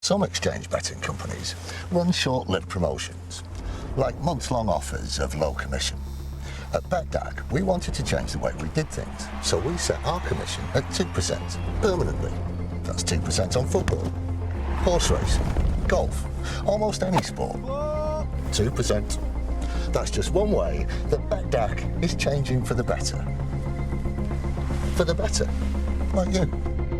Some exchange betting companies run short-lived promotions, like months-long offers of low commission. At BetDAG, we wanted to change the way we did things, so we set our commission at 2% permanently. That's 2% on football, horse racing, golf, almost any sport. 2%. That's just one way that BetDAG is changing for the better. For the better, like you.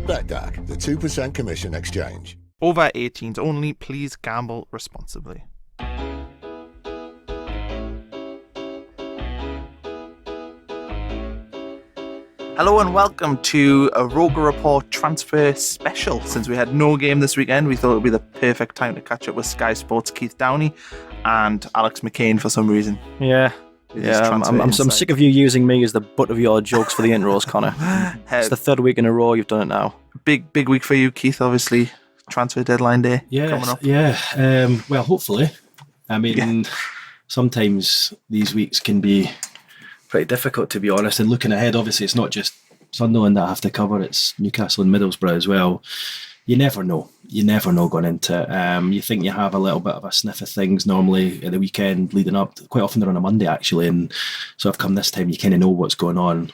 BetDAG, the 2% commission exchange. Over 18s only, please gamble responsibly. Hello and welcome to a ROKER Report transfer special. Since we had no game this weekend, we thought it would be the perfect time to catch up with Sky Sports' Keith Downie and Alex McCain for some reason. I'm sick of you using me as the butt of your jokes for the intros, Connor. It's the third week in a row you've done it now. Big week for you, Keith, obviously. Transfer deadline day coming up. Well, hopefully. I mean, sometimes these weeks can be pretty difficult, to be honest. And looking ahead, obviously, it's not just Sunderland that I have to cover, it's Newcastle and Middlesbrough as well. You never know. You never know going into it. You think you have a little bit of a sniff of things normally at the weekend leading up. Quite often they're on a Monday, actually. And so I've come this time, you kind of know what's going on.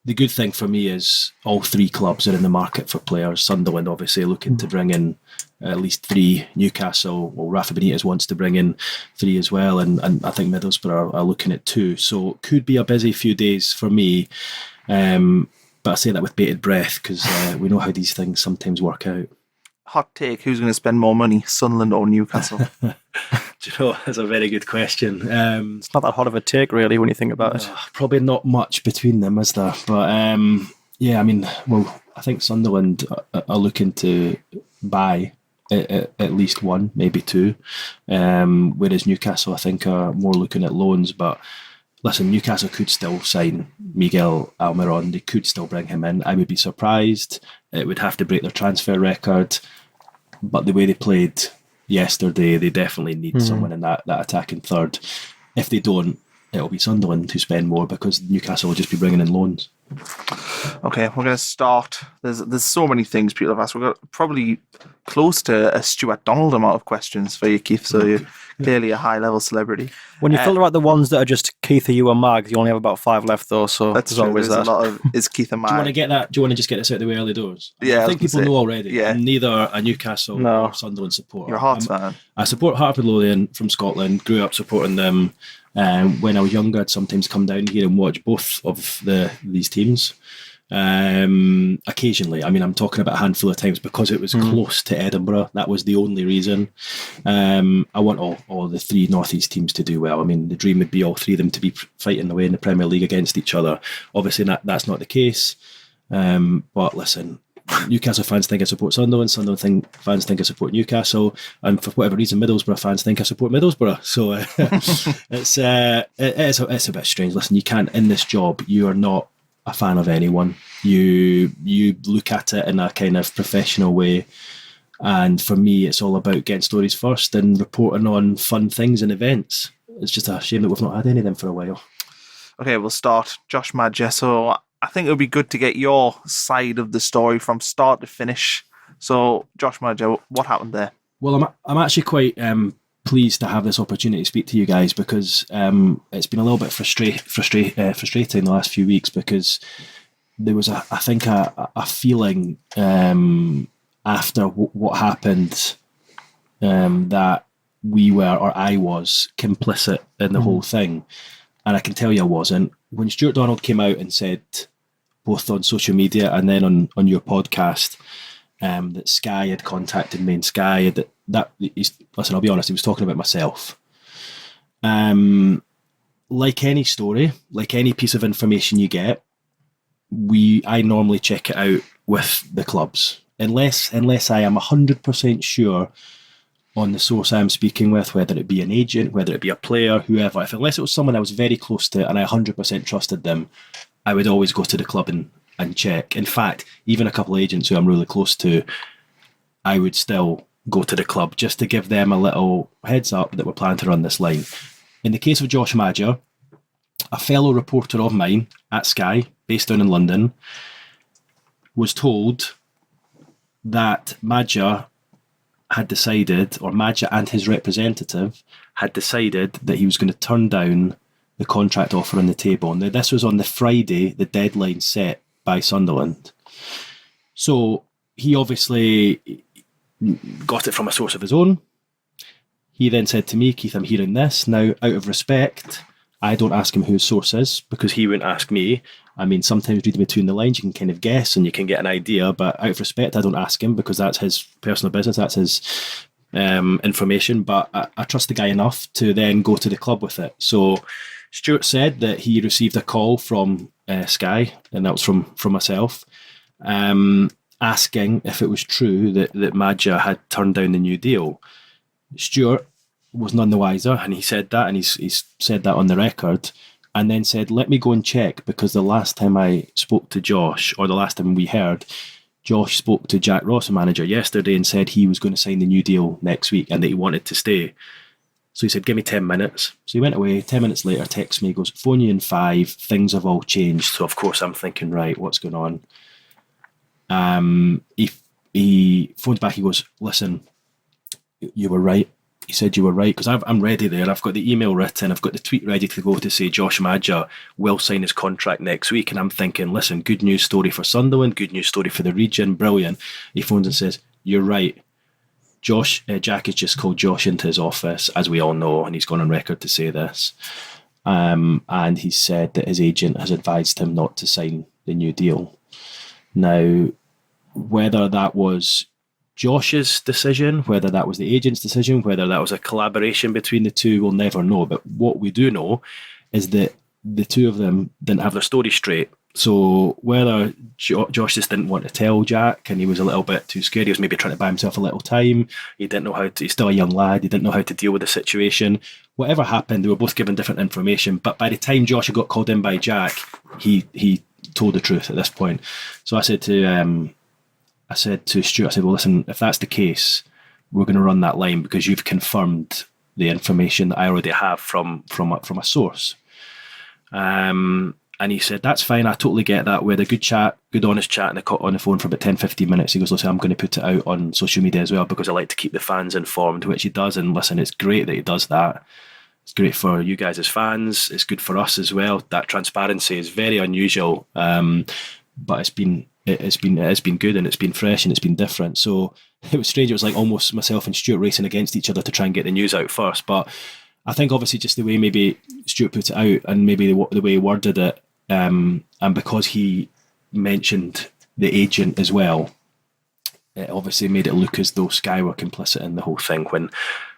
The good thing for me is all three clubs are in the market for players. Sunderland, obviously, looking to bring in at least three. Newcastle, well, Rafa Benitez wants to bring in three as well. And I think Middlesbrough are looking at two. So it could be a busy few days for me. But I say that with bated breath because we know how these things sometimes work out. Hot take, who's going to spend more money, Sunderland or Newcastle? Do you know, that's a very good question. It's not that hot of a take, really, when you think about it. Probably not much between them, is there? But I think Sunderland are looking to buy at least one, maybe two. Whereas Newcastle, I think, are more looking at loans. But listen, Newcastle could still sign Miguel Almiron. They could still bring him in. I would be surprised. It would have to break their transfer record. But the way they played yesterday, they definitely need someone in that attacking third. If they don't, it'll be Sunderland who spend more because Newcastle will just be bringing in loans. Okay, we're going to start. There's so many things people have asked. We've got probably close to a Stuart Donald amount of questions for you, Keith, so you're clearly a high-level celebrity. When you filter out the ones that are just Keith, are you, and Mag, you only have about 5 left, though, so that's there's always that. A lot of is Keith and Mag. Do you want to get that? Do you want to just get this out of the way early doors? Yeah, I think people know already. Yeah. I'm neither a Newcastle or Sunderland supporter. You're a Hearts fan. I support Hartlepool Lothian from Scotland, grew up supporting them. When I was younger, I'd sometimes come down here and watch both of these teams. Occasionally, I mean, I'm talking about a handful of times because it was close to Edinburgh. That was the only reason. I want all the three North East teams to do well. I mean, the dream would be all three of them to be fighting away in the Premier League against each other. Obviously, that's not the case. But listen, Newcastle fans think I support Sunderland. Sunderland fans think I support Newcastle, and for whatever reason, Middlesbrough fans think I support Middlesbrough. So it's a bit strange. Listen, you can't, in this job, you are not a fan of anyone. You look at it in a kind of professional way, and for me it's all about getting stories first and reporting on fun things and events. It's just a shame that we've not had any of them for a while. Okay, we'll start. Josh Maja. So I think it would be good to get your side of the story from start to finish. So Josh Maja, what happened there? Well, I'm actually quite pleased to have this opportunity to speak to you guys because it's been a little bit frustrating the last few weeks because there was a feeling after what happened that we were, or I was, complicit in the whole thing, and I can tell you I wasn't. When Stuart Donald came out and said, both on social media and then on your podcast, that Sky had contacted me, and Sky listen, I'll be honest, he was talking about myself. Like any story, like any piece of information you get, I normally check it out with the clubs, unless I am 100% sure on the source I'm speaking with, whether it be an agent, whether it be a player, whoever. Unless it was someone I was very close to and I 100% trusted them, I would always go to the club and check. In fact, even a couple of agents who I'm really close to, I would still go to the club just to give them a little heads up that we're planning to run this line. In the case of Josh Maja, a fellow reporter of mine at Sky, based down in London, was told that Maja had decided, or Maja and his representative had decided that he was going to turn down the contract offer on the table. Now, this was on the Friday, the deadline set by Sunderland. So he obviously got it from a source of his own. He then said to me, Keith, I'm hearing this. Now, out of respect, I don't ask him who his source is, because he wouldn't ask me. I mean, sometimes reading between the lines, you can kind of guess and you can get an idea, but out of respect, I don't ask him because that's his personal business, that's his information, but I trust the guy enough to then go to the club with it. So Stuart said that he received a call from Sky, and that was from myself, asking if it was true that Maja had turned down the new deal. Stuart was none the wiser, and he said that, and he's said that on the record, and then said, let me go and check, because the last time I spoke to Josh, or the last time we heard, Josh spoke to Jack Ross, the manager, yesterday, and said he was going to sign the new deal next week and that he wanted to stay. So he said, give me 10 minutes. So he went away. 10 minutes later, texts me, goes, phone you in 5. Things have all changed. So, of course, I'm thinking, right, what's going on? He phoned back. He goes, listen, you were right. He said you were right, because I'm ready there. I've got the email written. I've got the tweet ready to go to say Josh Maja will sign his contract next week. And I'm thinking, listen, good news story for Sunderland, good news story for the region, brilliant. He phones and says, you're right. Jack has just called Josh into his office, as we all know, and he's gone on record to say this. And he said that his agent has advised him not to sign the new deal. Now, whether that was Josh's decision, whether that was the agent's decision, whether that was a collaboration between the two, we'll never know. But what we do know is that the two of them didn't have their story straight. So whether Josh just didn't want to tell Jack and he was a little bit too scared, he was maybe trying to buy himself a little time, he didn't know how to, he's still a young lad, he didn't know how to deal with the situation. Whatever happened, they were both given different information. But by the time Josh got called in by Jack, he told the truth at this point. So I said to Stuart, I said, well, listen, if that's the case, we're going to run that line because you've confirmed the information that I already have from a source. And he said, that's fine, I totally get that. We had a good chat, good honest chat on the phone for about 10-15 minutes. He goes, listen, I'm going to put it out on social media as well because I like to keep the fans informed, which he does. And listen, it's great that he does that. It's great for you guys as fans. It's good for us as well. That transparency is very unusual, but it's been good, and it's been fresh, and it's been different. So it was strange. It was like almost myself and Stuart racing against each other to try and get the news out first. But I think obviously just the way maybe Stuart put it out and maybe the way he worded it, and because he mentioned the agent as well, it obviously made it look as though Sky were complicit in the whole thing, when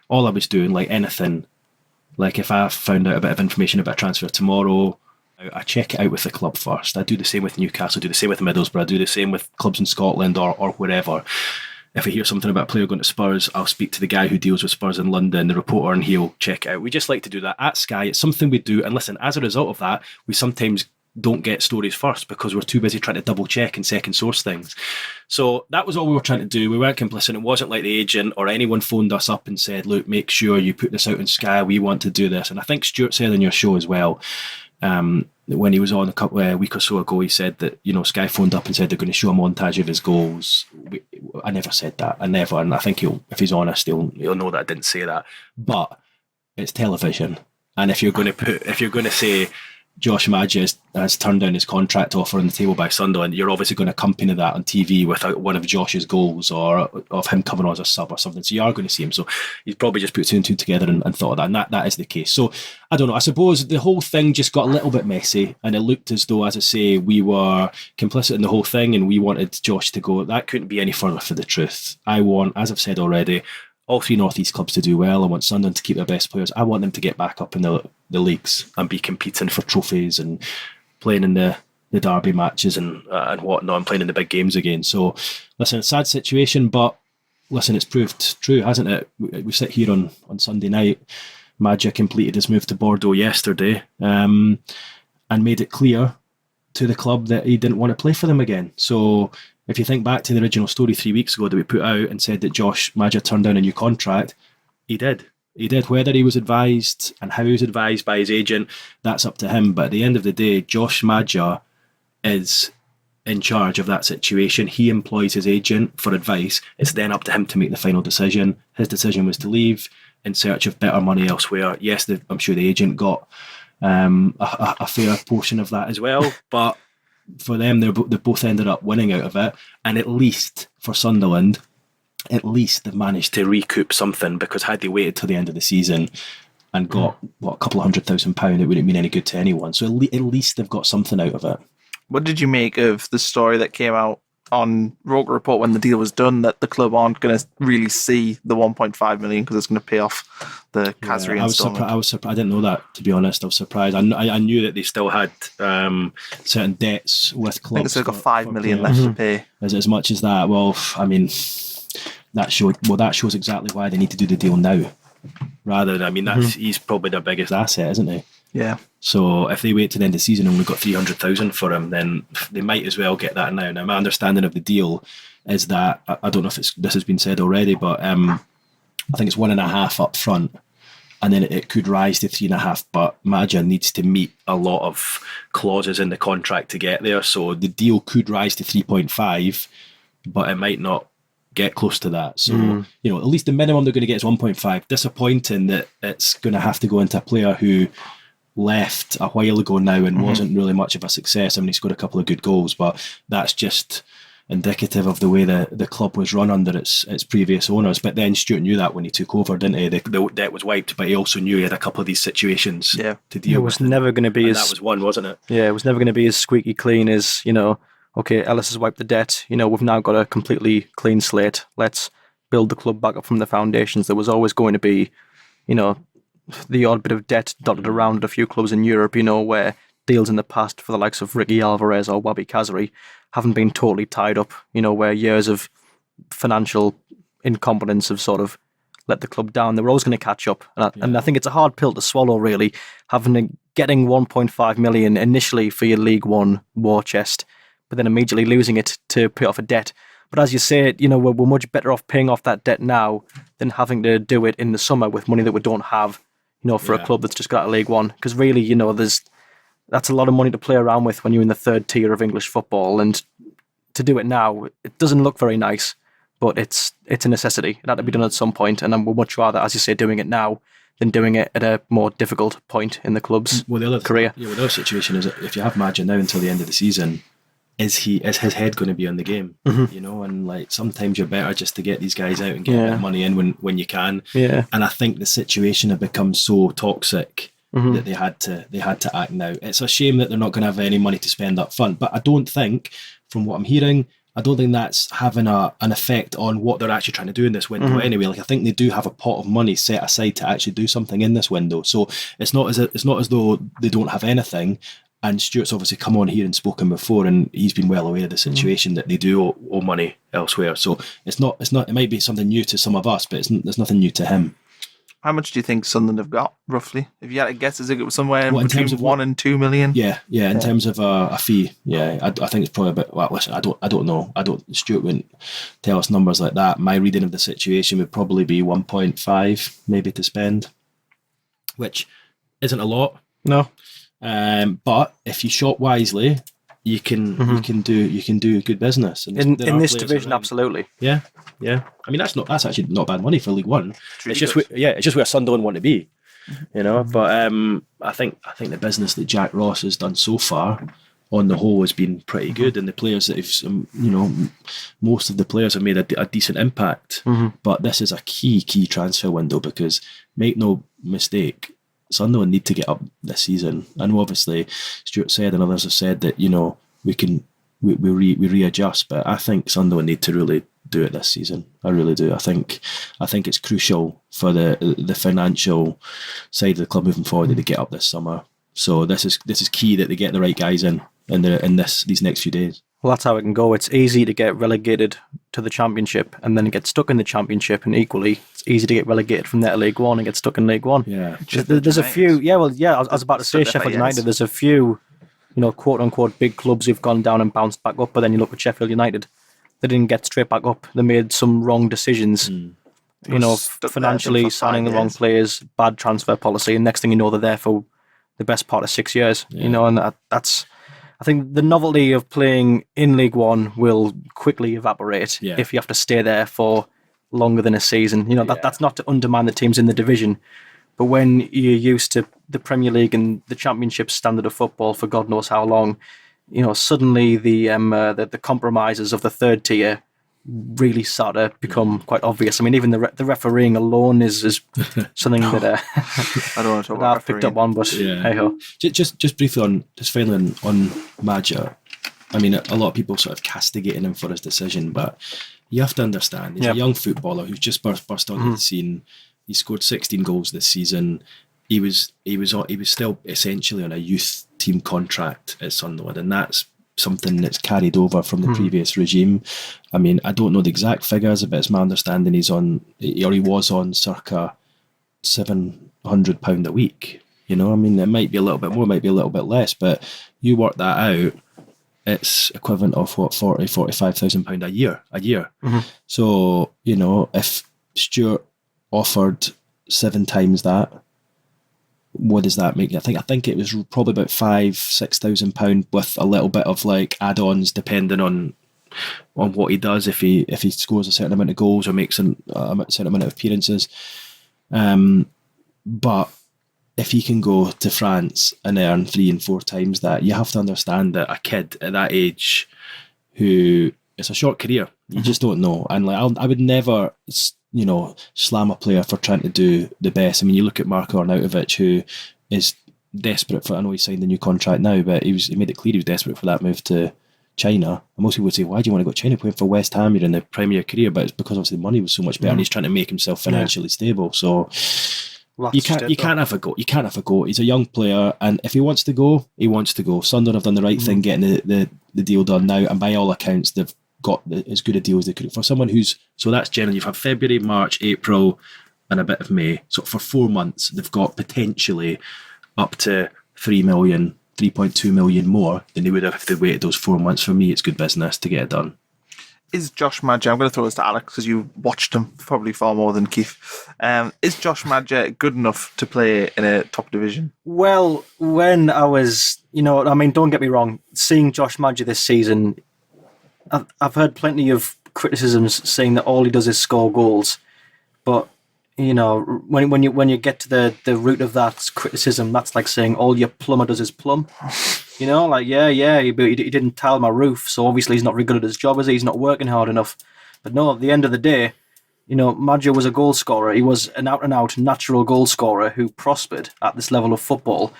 all I was doing, like anything, like if I found out a bit of information about a transfer tomorrow, I check it out with the club first. I do the same with Newcastle, do the same with Middlesbrough, I do the same with clubs in Scotland or wherever. If I hear something about a player going to Spurs, I'll speak to the guy who deals with Spurs in London, the reporter, and he'll check it out. We just like to do that at Sky. It's something we do. And listen, as a result of that, we sometimes don't get stories first because we're too busy trying to double check and second source things. So that was all we were trying to do. We weren't complicit. It wasn't like the agent or anyone phoned us up and said, look, make sure you put this out on Sky. We want to do this. And I think Stuart said on your show as well, when he was on a week or so ago, he said that, Sky phoned up and said they're going to show a montage of his goals. I never said that. I never. And I think if he's honest, he'll know that I didn't say that. But it's television. And if you're going to say Josh Maja has turned down his contract offer on the table by Sunderland, you're obviously going to accompany that on TV without one of Josh's goals or of him coming on as a sub or something. So you are going to see him. So he's probably just put two and two together and thought of that. And that is the case. So I don't know. I suppose the whole thing just got a little bit messy, and it looked as though, as I say, we were complicit in the whole thing and we wanted Josh to go. That couldn't be any further for the truth. I want, as I've said already, all three North East clubs to do well. I want Sunderland to keep their best players. I want them to get back up in the leagues and be competing for trophies and playing in the derby matches and whatnot, and playing in the big games again. So, listen, it's a sad situation, but listen, it's proved true, hasn't it? We sit here on Sunday night. Maja completed his move to Bordeaux yesterday, and made it clear to the club that he didn't want to play for them again. So if you think back to the original story 3 weeks ago that we put out and said that Josh Maja turned down a new contract, he did. He did. Whether he was advised and how he was advised by his agent, that's up to him. But at the end of the day, Josh Maja is in charge of that situation. He employs his agent for advice. It's then up to him to make the final decision. His decision was to leave in search of better money elsewhere. Yes, I'm sure the agent got a fair portion of that as well, but for them, they both ended up winning out of it. And at least for Sunderland, at least they've managed to recoup something, because had they waited till the end of the season and got a couple of £100,000, it wouldn't mean any good to anyone. So at least they've got something out of it. What did you make of the story that came out on ROKER Report when the deal was done, that the club aren't going to really see the 1.5 million because it's going to pay off the Kazri installment? I was surprised. I didn't know that, to be honest. I was surprised. I knew that they still had certain debts with clubs. I think they've got 5 million left to pay. As much as that, well, I mean, that shows exactly why they need to do the deal now. Rather than, I mean, he's probably their biggest asset, isn't he? Yeah. So if they wait to the end of the season and we got 300,000 for him, then they might as well get that now. Now, my understanding of the deal is that, I don't know if this has been said already, but I think it's 1.5 up front, and then it could rise to 3.5. But Maja needs to meet a lot of clauses in the contract to get there. So the deal could rise to 3.5, but it might not get close to that. So, at least the minimum they're going to get is 1.5. Disappointing that it's going to have to go into a player who left a while ago now and wasn't really much of a success. I mean, he scored a couple of good goals, but that's just indicative of the way the club was run under its previous owners. But then Stuart knew that when he took over, didn't he? The debt was wiped, but he also knew he had a couple of these situations to deal with. It was never going to be that was one, wasn't it? Yeah, it was never going to be as squeaky clean as, okay, Ellis has wiped the debt. We've now got a completely clean slate. Let's build the club back up from the foundations. There was always going to be, the odd bit of debt dotted around at a few clubs in Europe, where deals in the past for the likes of Ricky Alvarez or Wabi Kazri haven't been totally tied up, where years of financial incompetence have sort of let the club down. They were always going to catch up. And I think it's a hard pill to swallow, really, getting 1.5 million initially for your League One war chest, but then immediately losing it to pay off a debt. But as you say, we're much better off paying off that debt now than having to do it in the summer with money that we don't have, for a club that's just got out of League One. Because really, that's a lot of money to play around with when you're in the third tier of English football. And to do it now, it doesn't look very nice, but it's a necessity. It had to be done at some point, and we'd much rather, as you say, doing it now than doing it at a more difficult point in the club's career. The other situation is that if you have Maja now until the end of the season, is his head going to be on the game? And sometimes you're better just to get these guys out and get a bit of money in when you can. Yeah. And I think the situation had become so toxic that they had to act now. It's a shame that they're not going to have any money to spend up front, but I don't think, from what I'm hearing, that's having an effect on what they're actually trying to do in this window anyway. I think they do have a pot of money set aside to actually do something in this window. So it's not as though they don't have anything. And Stuart's obviously come on here and spoken before, and he's been well aware of the situation that they do owe money elsewhere. So it's not. It might be something new to some of us, but there's nothing new to him. How much do you think Sunderland have got, roughly? If you had to guess, is it somewhere between 1 and 2 million? Yeah. In terms of a fee, I think it's probably about. Well, listen, I don't know. Stuart wouldn't tell us numbers like that. My reading of the situation would probably be 1.5 maybe to spend, which isn't a lot. No. But if you shop wisely, you can do good business in this division. Around. Absolutely. Yeah. I mean, that's actually not bad money for League One. It's just where Sunderland want to be, But I think the business that Jack Ross has done so far, on the whole, has been pretty good, and the players that have, most of the players have made a decent impact. But this is a key transfer window, because make no mistake, Sunderland need to get up this season. I know obviously Stuart said and others have said that we readjust, but I think Sunderland need to really do it this season. I really do. I think it's crucial for the financial side of the club moving forward that they get up this summer. So this is key that they get the right guys in these next few days. Well, that's how it can go. It's easy to get relegated to the Championship and then get stuck in the Championship, and equally, it's easy to get relegated from there to League One and get stuck in League One. Yeah, there's a few. I was about to say Sheffield United. There's a few, quote unquote big clubs who've gone down and bounced back up. But then you look at Sheffield United, they didn't get straight back up. They made some wrong decisions. Financially signing the wrong players, bad transfer policy, and next thing you know, they're there for the best part of 6 years. And I think the novelty of playing in League One will quickly evaporate if you have to stay there for longer than a season. You know, that's not to undermine the teams in the division, but when you're used to the Premier League and the Championship standard of football for God knows how long, you know, suddenly the compromises of the third tier really start to become quite obvious. I mean, even the refereeing alone is something that I don't want to talk about I've picked up on, but hey-ho. Just briefly finally on Maja. I mean, a lot of people sort of castigating him for his decision, but you have to understand he's a young footballer who's just burst onto the scene. He scored 16 goals this season. He was still essentially on a youth team contract at Sunderland, and that's something that's carried over from the previous regime. I mean, I don't know the exact figures, but it's my understanding he was on circa £700 a week. You know, I mean, it might be a little bit more, might be a little bit less, but you work that out, it's equivalent of what, £45,000 a year. So, you know, if Stuart offered 7 times that, what does that make? I think it was probably about £5,000-6,000 with a little bit of like add-ons depending on what he does, if he scores a certain amount of goals or makes a certain amount of appearances. But if he can go to France and earn 3 and 4 times that, you have to understand that a kid at that age, who it's a short career, you just don't know. And like I would never, you know, slam a player for trying to do the best. I mean, you look at Marko Arnautovic, who is desperate for, I know he signed a new contract now, but he made it clear he was desperate for that move to China. And most people would say, why do you want to go to China playing for West Ham? You're in the Premier career, but it's because obviously the money was so much better and he's trying to make himself financially stable. So you can't have a go. You can't have a go. He's a young player, and if he wants to go, he wants to go. Sunderland have done the right thing getting the deal done now, and by all accounts they've got as good a deal as they could for someone who's, so that's generally, you've had February, March, April and a bit of May, so for 4 months they've got potentially up to 3.2 million more than they would have if they waited those 4 months. For me, it's good business to get it done. Is Josh Maja, I'm going to throw this to Alex because you watched him probably far more than Keith. Is Josh Maja good enough to play in a top division? Well, when I was, you know, I mean, don't get me wrong, seeing Josh Maja this season, I've heard plenty of criticisms saying that all he does is score goals, but you know, when you get to the root of that criticism, that's like saying all your plumber does is plumb. You know, like he didn't tile my roof, so obviously he's not very good at his job, is he? He's not working hard enough. But no, at the end of the day, you know, Maja was a goal scorer. He was an out-and-out natural goal scorer who prospered at this level of football.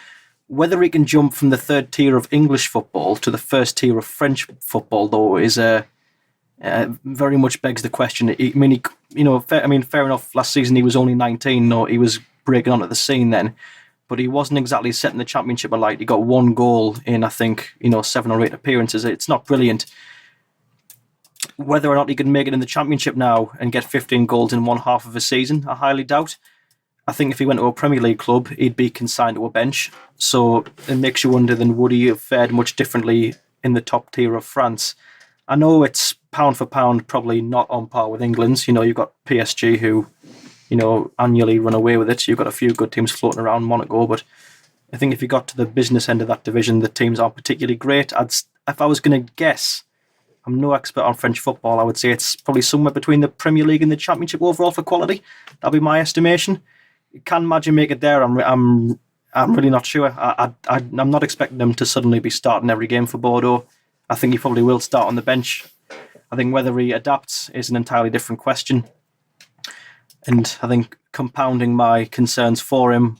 Whether he can jump from the third tier of English football to the first tier of French football, though, is very much begs the question. Fair enough. Last season he was only 19. No, he was breaking onto the scene then, but he wasn't exactly setting the Championship alight. He got 1 goal in, I think, 7 or 8 appearances. It's not brilliant. Whether or not he can make it in the Championship now and get 15 goals in one half of a season, I highly doubt. I think if he went to a Premier League club, he'd be consigned to a bench. So it makes you wonder, then, would he have fared much differently in the top tier of France? I know it's pound for pound probably not on par with England's. You know, you've got PSG who, you know, annually run away with it. You've got a few good teams floating around Monaco, but I think if you got to the business end of that division, the teams aren't particularly great. If I was going to guess, I'm no expert on French football, I would say it's probably somewhere between the Premier League and the Championship overall for quality. That'll be my estimation. Can Maja make it there? I'm really not sure. I'm not expecting him to suddenly be starting every game for Bordeaux. I think he probably will start on the bench. I think whether he adapts is an entirely different question. And I think compounding my concerns for him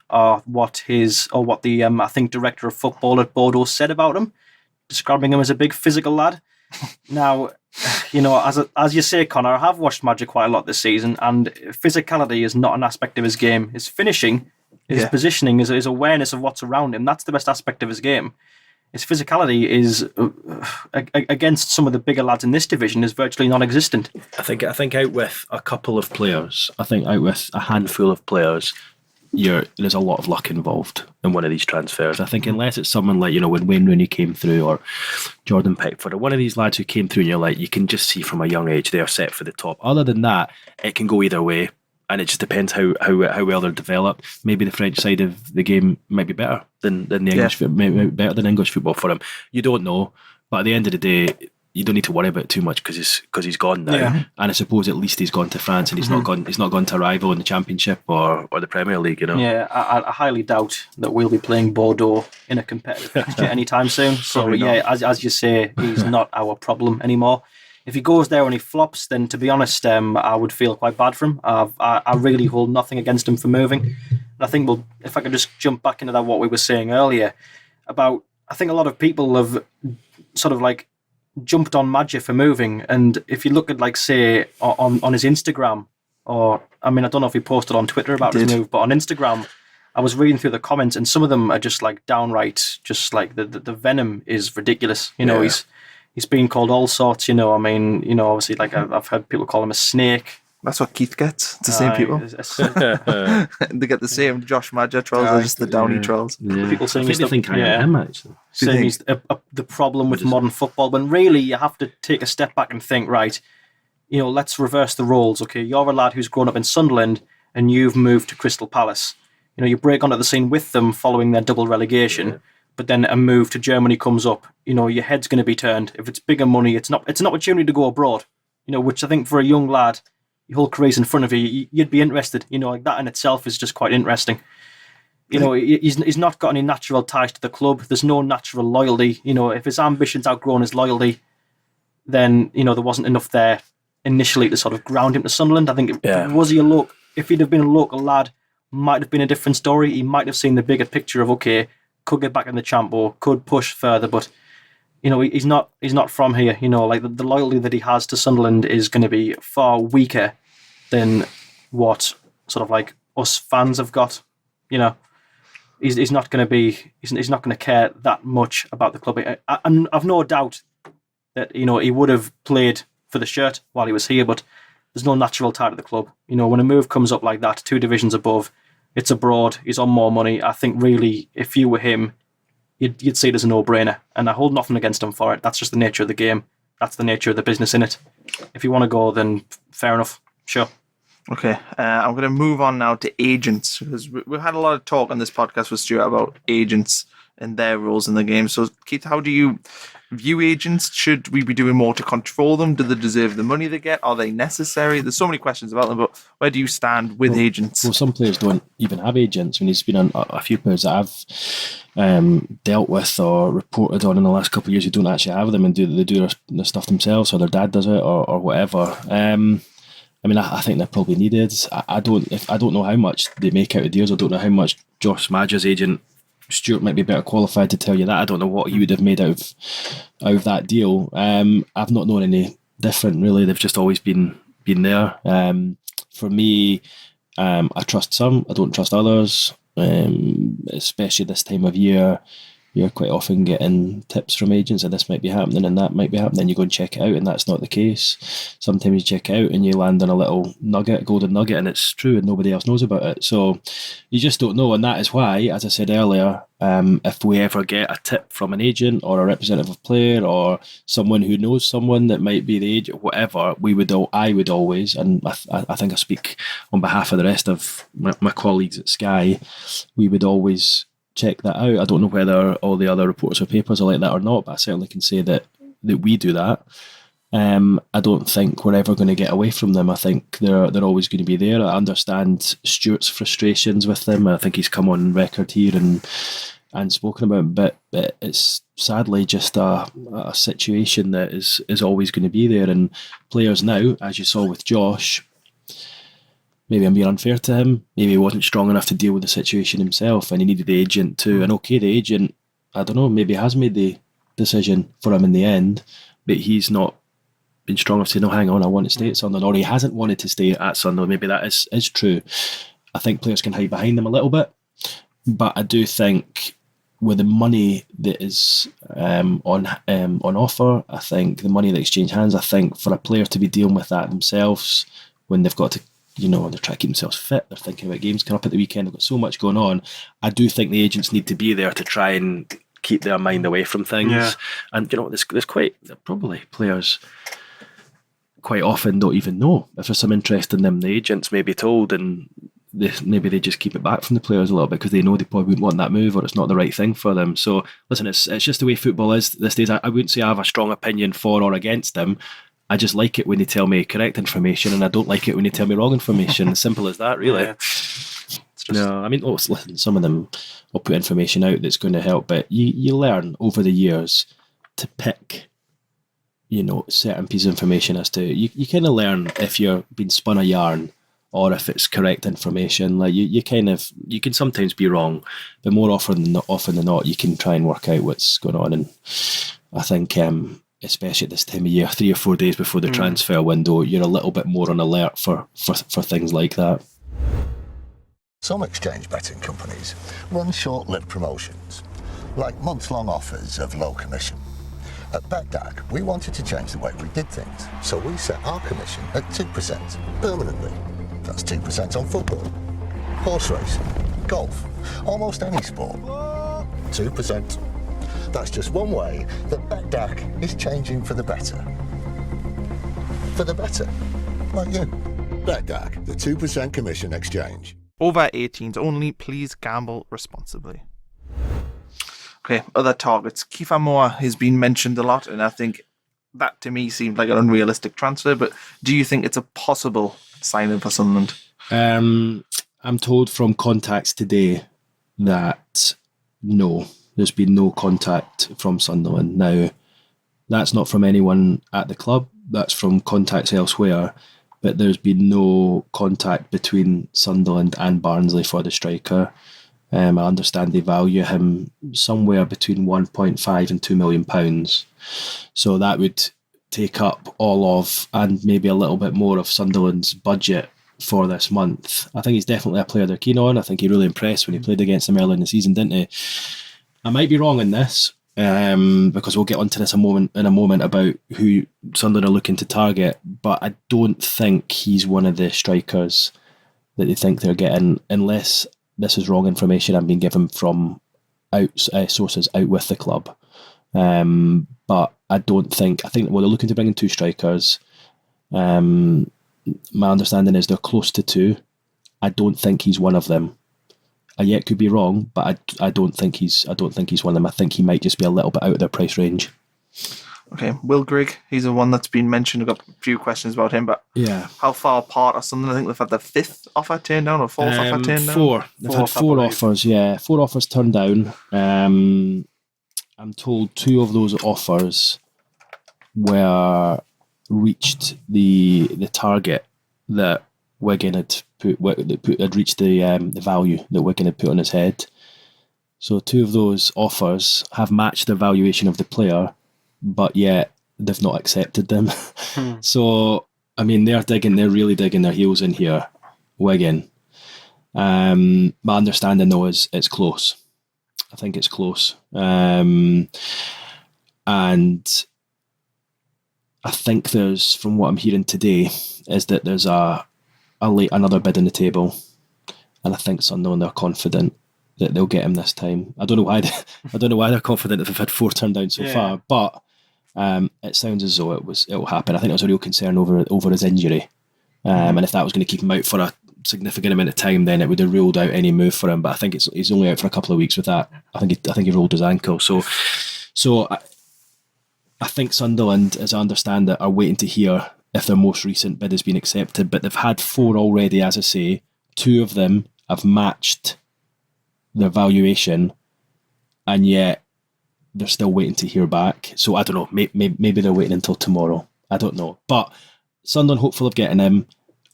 are what the I think director of football at Bordeaux said about him, describing him as a big physical lad. Now, you know, as you say, Connor, I have watched Maja quite a lot this season, and physicality is not an aspect of his game. His finishing, his positioning, his awareness of what's around him, that's the best aspect of his game. His physicality is, against some of the bigger lads in this division, is virtually non-existent. I think out with a couple of players, out with a handful of players, there's a lot of luck involved in one of these transfers. I think unless it's someone like, you know, when Wayne Rooney came through, or Jordan Pickford, or one of these lads who came through and you're like, you can just see from a young age they are set for the top. Other than that, it can go either way. and it just depends how well they're developed. Maybe the French side of the game might be better than the English, maybe better than English football for him. You don't know, but at the end of the day, you don't need to worry about it too much because he's gone now. Yeah. And I suppose at least he's gone to France and he's not gone to a rival in the Championship or the Premier League. Yeah, I highly doubt that we'll be playing Bordeaux in a competitive fixture anytime soon. So as you say, he's not our problem anymore. If he goes there and he flops, then to be honest, I would feel quite bad for him. I really hold nothing against him for moving. And I think if I could just jump back into what we were saying earlier about, I think a lot of people have sort of like jumped on Maja for moving, and if you look at say on his Instagram, or I don't know if he posted on Twitter about his move, but on Instagram I was reading through the comments and some of them are just like downright, just like the venom is ridiculous. He's being called all sorts, obviously like I've heard people call him a snake. That's what Keith gets. It's the same people. They get the same Josh Maja trolls as just the Downie trolls. Yeah. People saying they think I am actually. Saying he's the problem with modern football, when really you have to take a step back and think, right, let's reverse the roles. Okay, you're a lad who's grown up in Sunderland and you've moved to Crystal Palace. You break onto the scene with them following their double relegation, but then a move to Germany comes up. Your head's going to be turned. If it's bigger money, it's an opportunity to go abroad. Which I think for a young lad, your whole career's in front of you, you'd be interested. Like that in itself is just quite interesting. He's not got any natural ties to the club. There's no natural loyalty. If his ambitions outgrown his loyalty, then there wasn't enough there initially to sort of ground him to Sunderland. I think if he'd have been a local lad, might have been a different story. He might have seen the bigger picture of could get back in the champ or could push further, but he's not from here. Like the loyalty that he has to Sunderland is going to be far weaker than what sort of like us fans have got. He's not going to care that much about the club. And I've no doubt that he would have played for the shirt while he was here, but there's no natural tie to the club. When a move comes up like that, 2 divisions above, it's abroad, he's on more money. I think really, if you were him, you'd see it as a no-brainer, and I hold nothing against him for it. That's just the nature of the game. That's the nature of the business in it. If you want to go, then fair enough. Sure. Okay, I'm going to move on now to agents, because we've had a lot of talk on this podcast with Stuart about agents and their roles in the game. So, Keith, how do you view agents? Should we be doing more to control them? Do they deserve the money they get? Are they necessary? There's so many questions about them, but where do you stand with agents? Well, some players don't even have agents. When he's been on a few players that I've dealt with or reported on in the last couple of years who don't actually have them and they do their stuff themselves, or their dad does it, or whatever. I think they're probably needed. I don't know how much they make out of deals. I don't know how much Josh Maja's agent Stuart might be better qualified to tell you that. I don't know what he would have made out of that deal. I've not known any different really. They've just always been there. For me, I trust some. I don't trust others. Especially this time of year, you're quite often getting tips from agents and this might be happening and that might be happening. You go and check it out and that's not the case. Sometimes you check it out and you land on a little golden nugget, and it's true and nobody else knows about it. So you just don't know, and that is why, as I said earlier, if we ever get a tip from an agent or a representative player or someone who knows someone that might be the agent, whatever, I would always, and I think I speak on behalf of the rest of my colleagues at Sky, we would always check that out. I don't know whether all the other reports or papers are like that or not, but I certainly can say that we do that. I don't think we're ever going to get away from them. I think they're always going to be there. I understand Stuart's frustrations with them. I think he's come on record here and spoken about it, but it's sadly just a situation that is always going to be there. And players now, as you saw with Josh, maybe I'm being unfair to him. Maybe he wasn't strong enough to deal with the situation himself and he needed the agent too. And okay, the agent, I don't know, maybe has made the decision for him in the end, but he's not been strong enough to say, no, hang on, I want to stay at Sunderland, or he hasn't wanted to stay at Sunderland. Maybe that is true. I think players can hide behind them a little bit, but I do think with the money that is on offer, I think the money that exchange hands, I think for a player to be dealing with that themselves when they've got to, they're trying to keep themselves fit, they're thinking about games coming up at the weekend, they've got so much going on. I do think the agents need to be there to try and keep their mind away from things. Yeah. And there's quite probably players quite often don't even know if there's some interest in them. The agents may be told, and maybe they just keep it back from the players a little bit because they know they probably wouldn't want that move, or it's not the right thing for them. So listen, it's just the way football is these days. I wouldn't say I have a strong opinion for or against them. I just like it when they tell me correct information, and I don't like it when they tell me wrong information. As simple as that, really. Yeah, No, I mean, listen, some of them will put information out that's going to help, but you learn over the years to pick, certain pieces of information as to, you kind of learn if you're being spun a yarn or if it's correct information. Like you can sometimes be wrong, but more often than not, you can try and work out what's going on. And I think, especially at this time of year, 3 or 4 days before the transfer window, you're a little bit more on alert for things like that. Some exchange betting companies run short-lived promotions, like months-long offers of low commission. At BetDAG, we wanted to change the way we did things, so we set our commission at 2% permanently. That's 2% on football, horse racing, golf, almost any sport. 2%. That's just one way that BetDAG is changing for the better. For the better, like you. BetDAG, the 2% commission exchange. Over 18s only, please gamble responsibly. Okay, other targets. Keith Downie has been mentioned a lot, and I think that to me seemed like an unrealistic transfer, but do you think it's a possible signing for Sunderland? I'm told from contacts today that no, there's been no contact from Sunderland. Now, that's not from anyone at the club, that's from contacts elsewhere, but there's been no contact between Sunderland and Barnsley for the striker. I understand they value him somewhere between 1.5 and £2 million. So that would take up all of, and maybe a little bit more of, Sunderland's budget for this month. I think he's definitely a player they're keen on. I think he really impressed when he played against them early in the season, didn't he? I might be wrong in this, because we'll get onto this in a moment about who Sunderland are looking to target, but I don't think he's one of the strikers that they think they're getting, unless this is wrong information I'm being given from sources out with the club. But I think they're looking to bring in 2 strikers. My understanding is they're close to 2. I don't think he's one of them. I yet could be wrong, but I don't think he's one of them. I think he might just be a little bit out of their price range. Okay, Will Grigg, he's the one that's been mentioned. I've got a few questions about him, but yeah, how far apart are Sunderland? I think they've had the 5th offer turned down, or 4th offer turned down? 4. They've had 4 offers, yeah. 4 offers turned down. I'm told 2 of those offers were reached the target that Wigan had had reached the value that Wigan had put on his head. So 2 of those offers have matched the valuation of the player, but yet they've not accepted them. So, I mean, they're really digging their heels in here, Wigan. My understanding, though, is it's close. I think it's close. And I think there's, from what I'm hearing today, is that there's another bid on the table, and I think Sunderland are confident that they'll get him this time. I don't know why they're confident if they've had 4 turned down so far, but it sounds as though it will happen. I think there was a real concern over his injury, and if that was going to keep him out for a significant amount of time, then it would have ruled out any move for him. But I think he's only out for a couple of weeks with that. I think he rolled his ankle. So I think Sunderland, as I understand it, are waiting to hear if their most recent bid has been accepted. But they've had 4 already, as I say. 2 of them have matched their valuation, and yet they're still waiting to hear back. So I don't know. Maybe they're waiting until tomorrow. I don't know. But Sunderland hopeful of getting him.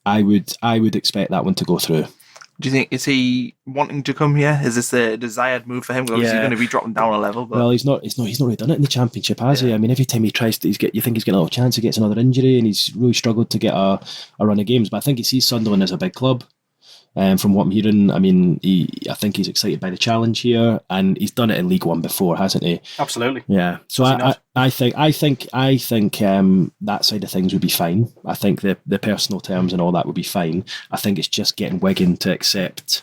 I would expect that one to go through. Do you think, is he wanting to come here? Is this a desired move for him? Obviously, he's going to be dropping down a level. But... Well, he's not really done it in the Championship, has he? I mean, every time he tries to, you think he's getting a little chance, he gets another injury, and he's really struggled to get a run of games. But I think he sees Sunderland as a big club. From what I'm hearing, I mean, I think he's excited by the challenge here, and he's done it in League One before, hasn't he? Absolutely. Yeah. So I think that side of things would be fine. I think the personal terms and all that would be fine. I think it's just getting Wigan to accept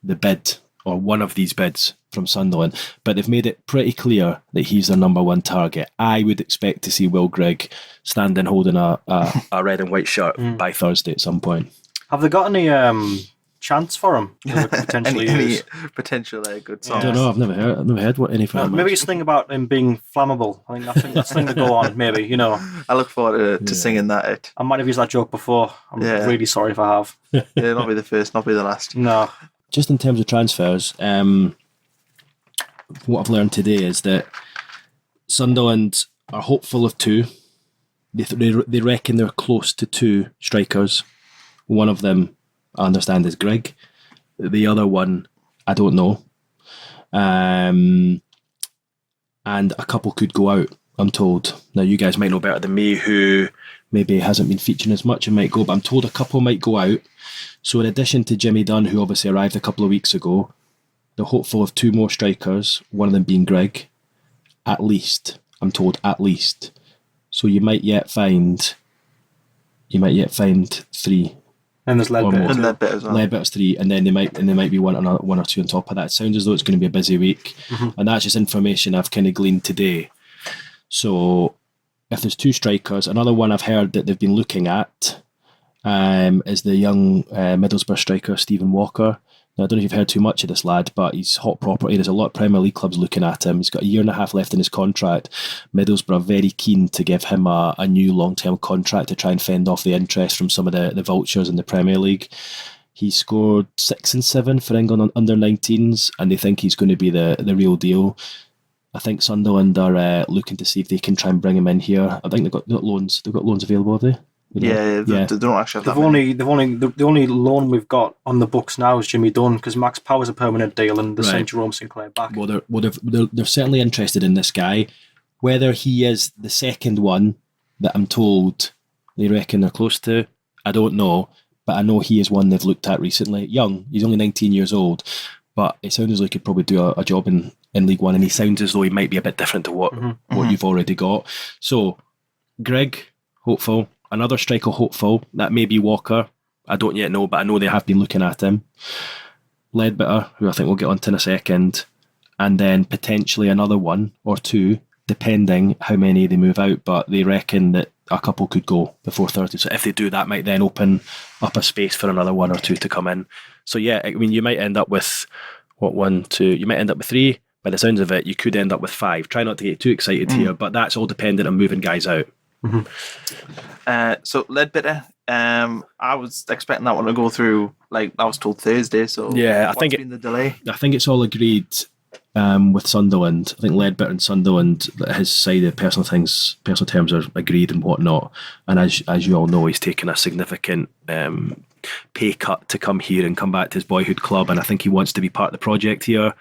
the bid or one of these bids from Sunderland, but they've made it pretty clear that he's their number one target. I would expect to see Will Grigg standing holding a red and white shirt by Thursday at some point. Have they got any chance for him? Potentially any potential good song. I don't know. I've never heard what any from him. Maybe it's a thing about him being flammable. I think that's the thing to go on. Maybe, you know. I look forward to singing that. I might have used that joke before. I'm really sorry if I have. Yeah, not be the first, not be the last. No. Just in terms of transfers, what I've learned today is that Sunderland are hopeful of two. They reckon they're close to two strikers. One of them, I understand, is Grigg. The other one, I don't know. And a couple could go out, I'm told. Now, you guys might know better than me who maybe hasn't been featuring as much and might go, but I'm told a couple might go out. So in addition to Jimmy Dunn, who obviously arrived a couple of weeks ago, they're hopeful of two more strikers, one of them being Grigg. At least, I'm told, at least. So you might yet find three. And there's Leadbitter. And Leadbitter as well. Leadbitter's three, and then they might be one or two on top of that. It sounds as though it's going to be a busy week, and that's just information I've kind of gleaned today. So if there's two strikers, another one I've heard that they've been looking at is the young Middlesbrough striker Stephen Walker. Now, I don't know if you've heard too much of this lad, but he's hot property. There's a lot of Premier League clubs looking at him. He's got 1.5 years left in his contract. Middlesbrough very keen to give him a new long-term contract to try and fend off the interest from some of the vultures in the Premier League. He scored 6 and 7 for England under 19s, and they think he's going to be the real deal. I think Sunderland are looking to see if they can try and bring him in here. I think they've got loans. They've got loans available, have they? They don't actually have the only loan we've got on the books now is Jimmy Dunn, because Max Power's a permanent deal and they sent Jerome Sinclair back. Well, they're certainly interested in this guy. Whether he is the second one that I'm told they reckon they're close to, I don't know. But I know he is one they've looked at recently. Young, he's only 19 years old, but it sounds as though he could probably do a job in League One, and he sounds as though he might be a bit different to what you've already got. So, Grigg, hopeful. Another striker hopeful, that may be Walker. I don't yet know, but I know they have been looking at him. Leadbitter, who I think we'll get onto in a second. And then potentially another one or two, depending how many they move out. But they reckon that a couple could go before 30. So if they do, that might then open up a space for another one or two to come in. So yeah, I mean, you might end up with, you might end up with 3. By the sounds of it, you could end up with 5. Try not to get too excited here, but that's all dependent on moving guys out. So Leadbitter, I was expecting that one to go through, like I was told Thursday. So yeah, I think the delay. I think it's all agreed with Sunderland. I think Leadbitter and Sunderland, his side of personal terms are agreed and whatnot. And as you all know, he's taken a significant pay cut to come here and come back to his boyhood club. And I think he wants to be part of the project here.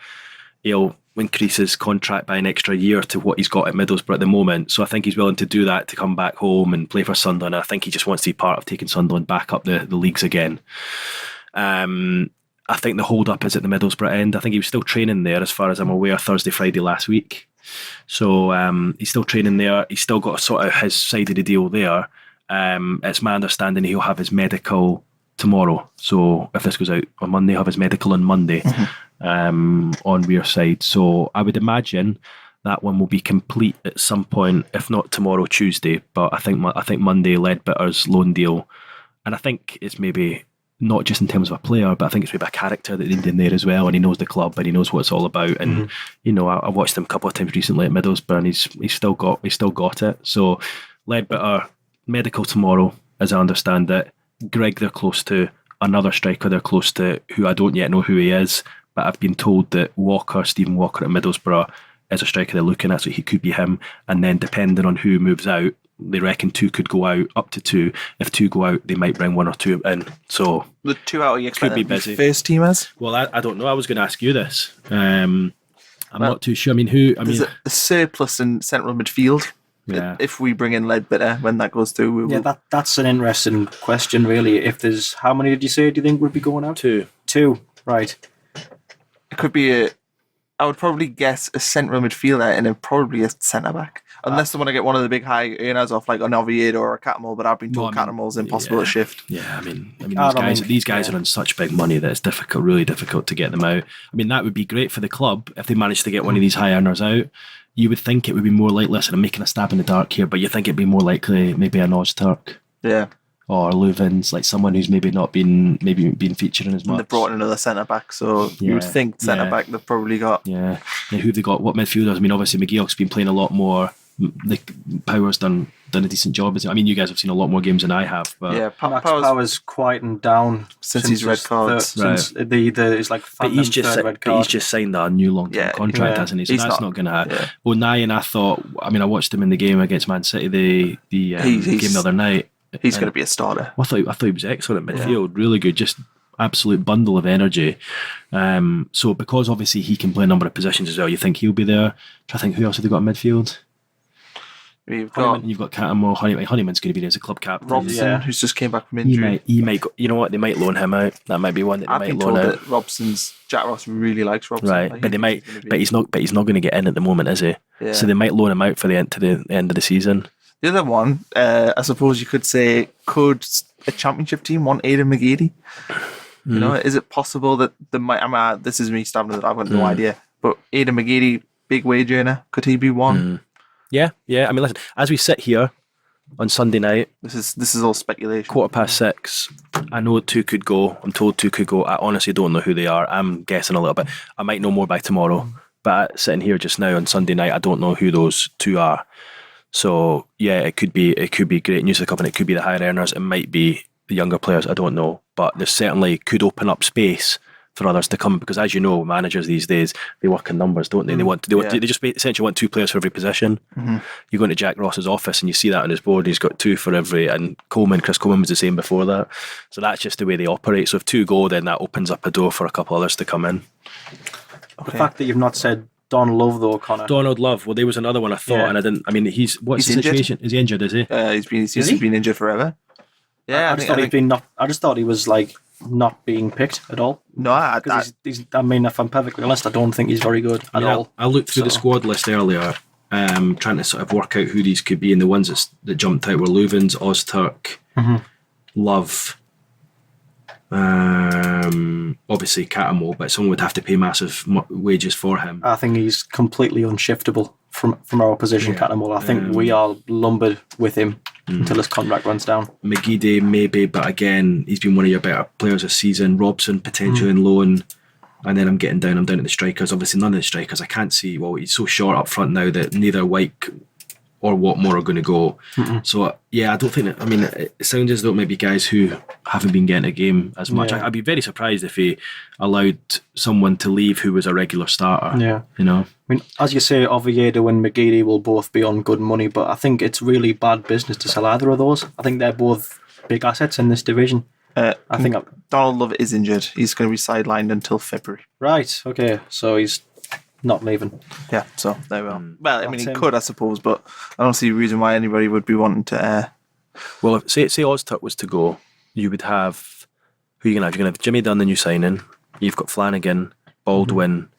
He'll increase his contract by an extra year to what he's got at Middlesbrough at the moment. So I think he's willing to do that to come back home and play for Sunderland. I think he just wants to be part of taking Sunderland back up the leagues again. I think the hold-up is at the Middlesbrough end. I think he was still training there, as far as I'm aware, Thursday, Friday last week. So he's still training there. He's still got sort of his side of the deal there. It's my understanding he'll have his medical tomorrow. So if this goes out on Monday, he'll have his medical on Monday. On rear side. So I would imagine that one will be complete at some point, if not tomorrow, Tuesday. But I think Monday, Leadbitter's loan deal, and I think it's maybe not just in terms of a player, but I think it's maybe a character that they need in there as well, and he knows the club and he knows what it's all about. And you know, I watched him a couple of times recently at Middlesbrough, and he's still got it. So Leadbitter medical tomorrow, as I understand it. Grigg they're close to, another striker they're close to, who I don't yet know who he is. But I've been told that Stephen Walker at Middlesbrough is a striker they're looking at, so he could be him. And then depending on who moves out, they reckon 2 could go out, up to 2. If 2 go out, they might bring 1 or 2 in. So the 2 out, you could be busy. First team as? Well, I don't know. I was going to ask you this. I'm not too sure. There's a surplus in central midfield. Yeah. If we bring in Leadbitter when that goes through, we will. That's an interesting question, really. If there's, how many did you say? Do you think would be going out? 2. 2, right? It could be I would probably guess a central midfielder and then probably a centre back. Unless they want to get one of the big high earners off like an Oviedo or a Catmull, but I've been told Catmull's impossible to shift. Yeah, I mean, these guys are on such big money that it's difficult, really difficult to get them out. I mean, that would be great for the club if they managed to get one of these high earners out. You would think it would be more likely. Listen, I'm making a stab in the dark here, but you think it'd be more likely maybe an Ozturk. Yeah. Or Leuven's, like someone who's maybe not been featuring as much. And they've brought in another centre back, so you would think centre back they've probably got. Yeah. And who they got? What midfielders? I mean, obviously McGeoch's been playing a lot more. Like Power's done a decent job. I mean, you guys have seen a lot more games than I have. But yeah, Power's quietened down since his red cards. Since it's like but he's just signed a new long-term contract, hasn't he? So that's not going to happen. O'Nien, I watched him in the game against Man City, the game the other night. He's going to be a starter. I thought he was excellent at midfield, really good, just absolute bundle of energy. So because obviously he can play a number of positions as well, you think he'll be there. I think who else have they got in midfield? You've got Catmull. Honeyman's going to be there as a club captain. Robson, who's just came back from injury. He might go, you know what? They might loan him out. That might be one that they might loan out. That Jack Ross really likes Robson. Right, but they might. But he's not going to get in at the moment, is he? Yeah. So they might loan him out for the end of the season. The other one, I suppose you could say, could a championship team want Aidan McGeady? You know, is it possible that they might? This is me stabbing it. I've got no idea. But Aidan McGeady, big wage earner, could he be one? Yeah. I mean, listen, as we sit here on Sunday night, this is all speculation. 6:15. I know 2 could go. I'm told 2 could go. I honestly don't know who they are. I'm guessing a little bit. I might know more by tomorrow. But sitting here just now on Sunday night, I don't know who those 2 are. So yeah, it could be great news for the club, and it could be the higher earners. It might be the younger players. I don't know, but there certainly could open up space for others to come, because as you know, managers these days, they work in numbers, don't they? They just essentially want 2 players for every position. You go into Jack Ross's office and you see that on his board. He's got 2 for every, and Chris Coleman was the same before that. So that's just the way they operate. So if 2 go, then that opens up a door for a couple others to come in. The fact that you've not said Donald Love though, Connor. Donald Love. Well, there was another one I thought, and I didn't. I mean, what's the situation? Is he injured? Is he? He's been injured forever. Yeah, I just thought he was like not being picked at all. No, if I'm perfectly honest, I don't think he's very good at all. I looked through the squad list earlier, trying to sort of work out who these could be, and the ones that jumped out were Leuven's, Ozturk, Love. Obviously Catmull, but someone would have to pay massive wages for him. I think he's completely unshiftable from our position, Catmull. I think we are lumbered with him until his contract runs down. McGeady maybe, but again, he's been one of your better players this season. Robson potentially in loan. And then I'm down to the strikers. Obviously none of the strikers I can't see. Well, he's so short up front now that neither Wyke or Watmore are going to go. So yeah, I don't think that, I mean, it sounds as though it might be guys who haven't been getting a game as much. I'd be very surprised if he allowed someone to leave who was a regular starter. Yeah. You know? I mean, as you say, Oviedo and McGeady will both be on good money, but I think it's really bad business to sell either of those. I think they're both big assets in this division. I think Donald Love is injured. He's going to be sidelined until February. Right, okay. So he's not leaving. Yeah, so there we are. Well, I mean, he could, I suppose, but I don't see a reason why anybody would be wanting to... Well, if, say Ozturk was to go, you would have... Who are you going to have? You're going to have Jimmy Dunn, the new signing. You've got Flanagan, Baldwin,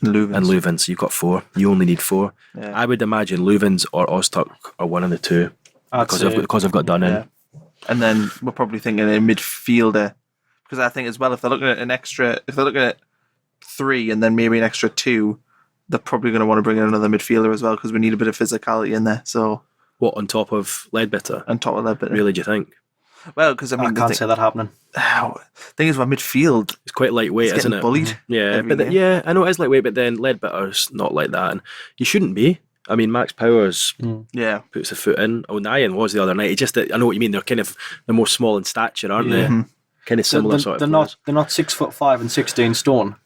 and Leuven. So you've got 4. You only need 4. Yeah. I would imagine Leuven's or Ozturk are one of the 2 because I've got Dunn in. And then we're probably thinking a midfielder, because I think as well, if they're looking at 3 and then maybe an extra 2, they're probably going to want to bring in another midfielder as well, because we need a bit of physicality in there. So what, on top of Ledbetter? On top of Ledbetter. Really, do you think? Well, because I can't see that happening. Thing is, with midfield, it's quite lightweight, isn't it? Bullied. Yeah, I know it is lightweight, but then Ledbetter's not like that, and you shouldn't be. I mean, Max Powers puts a foot in. O'Nien was the other night. I know what you mean. They're more small in stature, aren't they? Kind of similar sort of players. They're not 6'5" and 16 stone.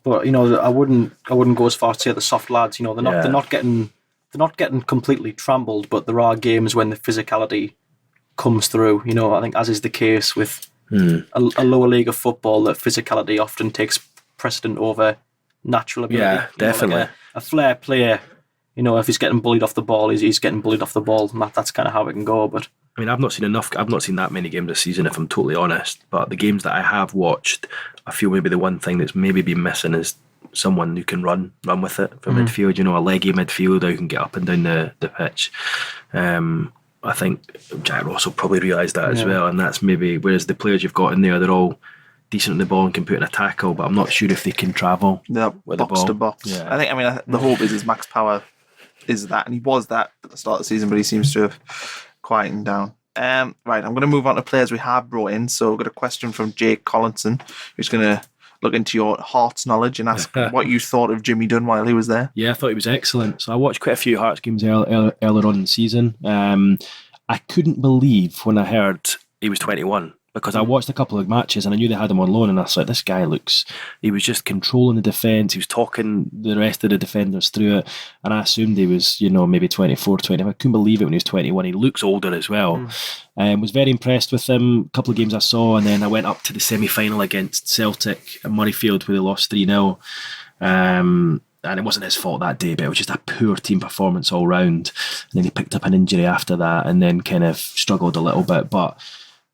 But you know, I wouldn't go as far as to say the soft lads. You know, they're not getting completely trampled. But there are games when the physicality comes through. You know, I think as is the case with a lower league of football, that physicality often takes precedent over natural ability. Yeah, definitely. Like a flair player. You know, if he's getting bullied off the ball, he's getting bullied off the ball. And that's kind of how it can go. But I mean, I've not seen that many games this season, if I'm totally honest. But the games that I have watched, I feel maybe the one thing that's maybe been missing is someone who can run with it for midfield, you know, a leggy midfielder who can get up and down the pitch. I think Jack Ross will probably realise that as well, and that's maybe, whereas the players you've got in there, they're all decent on the ball and can put in a tackle, but I'm not sure if they can travel with the ball. To box. Yeah. I think the hope is his max power is that, and he was that at the start of the season, but he seems to have quietened down. Right, I'm going to move on to players we have brought in. So I've got a question from Jake Collinson, who's going to look into your Hearts knowledge and ask what you thought of Jimmy Dunn while he was there. Yeah, I thought he was excellent. So I watched quite a few Hearts games earlier on in the season. I couldn't believe when I heard he was 21, because I watched a couple of matches and I knew they had him on loan, and I was like, this guy he was just controlling the defence, he was talking the rest of the defenders through it, and I assumed he was, maybe 24, 25. I couldn't believe it when he was 21. He looks older as well. Was very impressed with him. A couple of games I saw, and then I went up to the semi-final against Celtic at Murrayfield where they lost 3-0. And it wasn't his fault that day, but it was just a poor team performance all round. And then he picked up an injury after that and then kind of struggled a little bit, but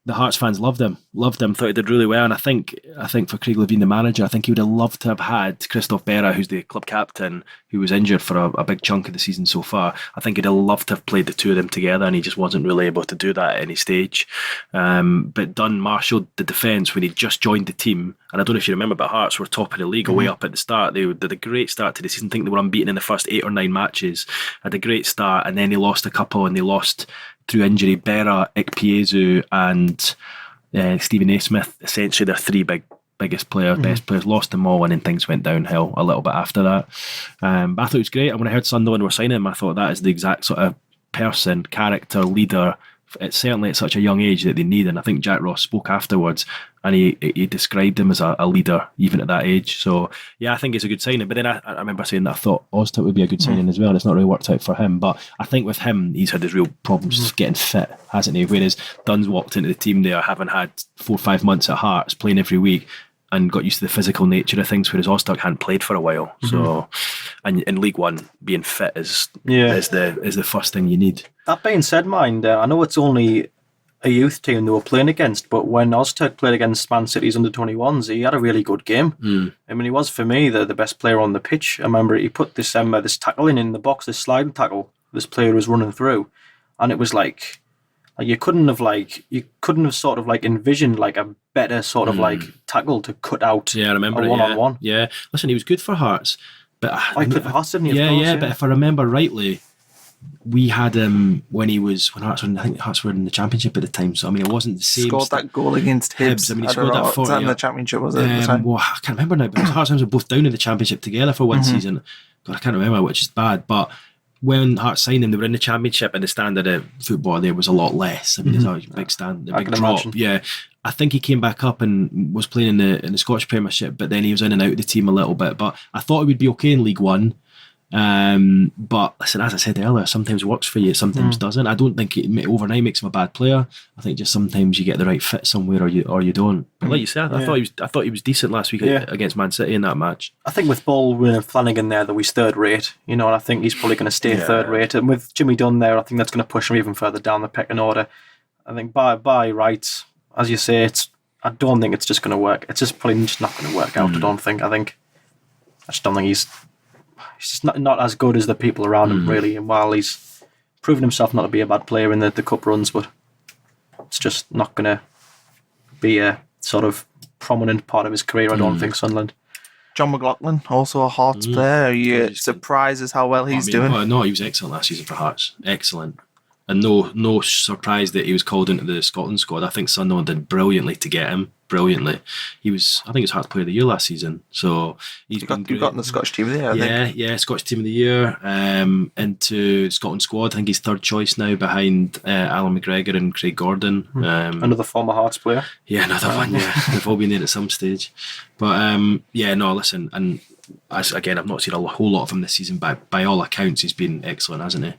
the Hearts fans loved him, thought he did really well. And I think for Craig Levein, the manager, I think he would have loved to have had Christophe Berra, who's the club captain, who was injured for a big chunk of the season so far. I think he'd have loved to have played the two of them together, and he just wasn't really able to do that at any stage. But Dunn marshalled the defence when he just joined the team. And I don't know if you remember, but Hearts were top of the league away up at the start. They did a great start to the season. I think they were unbeaten in the first 8 or 9 matches. Had a great start, and then they lost a couple, and they lost through injury Berra, Ikpeazu and Stephen Naismith. Essentially their 3 biggest players, best players, lost them all, and then things went downhill a little bit after that. But I thought it was great, and when I heard Sunderland were signing him, I thought that is the exact sort of person, character, leader, it's certainly at such a young age that they need. And I think Jack Ross spoke afterwards and he described him as a leader even at that age. So yeah, I think it's a good signing. But then I remember saying that I thought Oztut would be a good signing as well, and it's not really worked out for him. But I think with him, he's had his real problems getting fit, hasn't he? Whereas Dunn's walked into the team there having had 4 or 5 months at Hearts, playing every week, and got used to the physical nature of things, whereas Oztut hadn't played for a while. So, and in League One, being fit is the first thing you need. That being said, I know it's only a youth team they were playing against, but when Oztut played against Man City's under-21s, he had a really good game. I mean, he was, for me, the best player on the pitch. I remember he put this tackle in the box, this sliding tackle this player was running through, and it was like you couldn't have sort of like envisioned like a better sort of like tackle to cut out. Yeah, I remember a one-on-one. Yeah, listen, he was good for Hearts, but I played for Hearts, didn't he? Yeah, but if I remember rightly, we had him when Hearts were, I think Hearts were in the Championship at the time. So I mean, it wasn't the same. Scored that goal against Hibs. I mean, he scored that 40. Was that in the Championship? Was it? At the time? Well, I can't remember now. Because Hearts were both down in the Championship together for one season. God, I can't remember, which is bad. But when Hearts signed him, they were in the Championship, and the standard of football there was a lot less. I mean, there's a big stand, a big drop. Imagine. Yeah, I think he came back up and was playing in the Scottish Premiership, but then he was in and out of the team a little bit. But I thought he would be okay in League One. But listen, as I said earlier, sometimes works for you, sometimes doesn't. I don't think it overnight makes him a bad player. I think just sometimes you get the right fit somewhere, or you don't. But like you said, I thought he was decent last week against Man City in that match. I think with Baldwin and Flanagan there, that he's third rate, and I think he's probably going to stay third rate. And with Jimmy Dunn there, I think that's going to push him even further down the pecking order. I think by rights, as you say, I don't think it's just going to work. It's just probably just not going to work out. I just don't think he's just not as good as the people around him, really. And while he's proven himself not to be a bad player in the cup runs, but it's just not going to be a sort of prominent part of his career, I don't think, Sunderland. John McLaughlin, also a Hearts player. Are you surprised as how well he's doing? No, he was excellent last season for Hearts. Excellent. And no surprise that he was called into the Scotland squad. I think Sunderland did brilliantly to get him. Brilliantly. I think he was Hearts Player of the Year last season. So he's got in the Scottish Team of the Year, I think. Yeah, Scottish Team of the Year. Into Scotland squad. I think he's third choice now behind Alan McGregor and Craig Gordon. Another former Hearts player. Yeah, another one, yeah. They've all been there at some stage. But listen, and again, I've not seen a whole lot of him this season, but by all accounts, he's been excellent, hasn't he?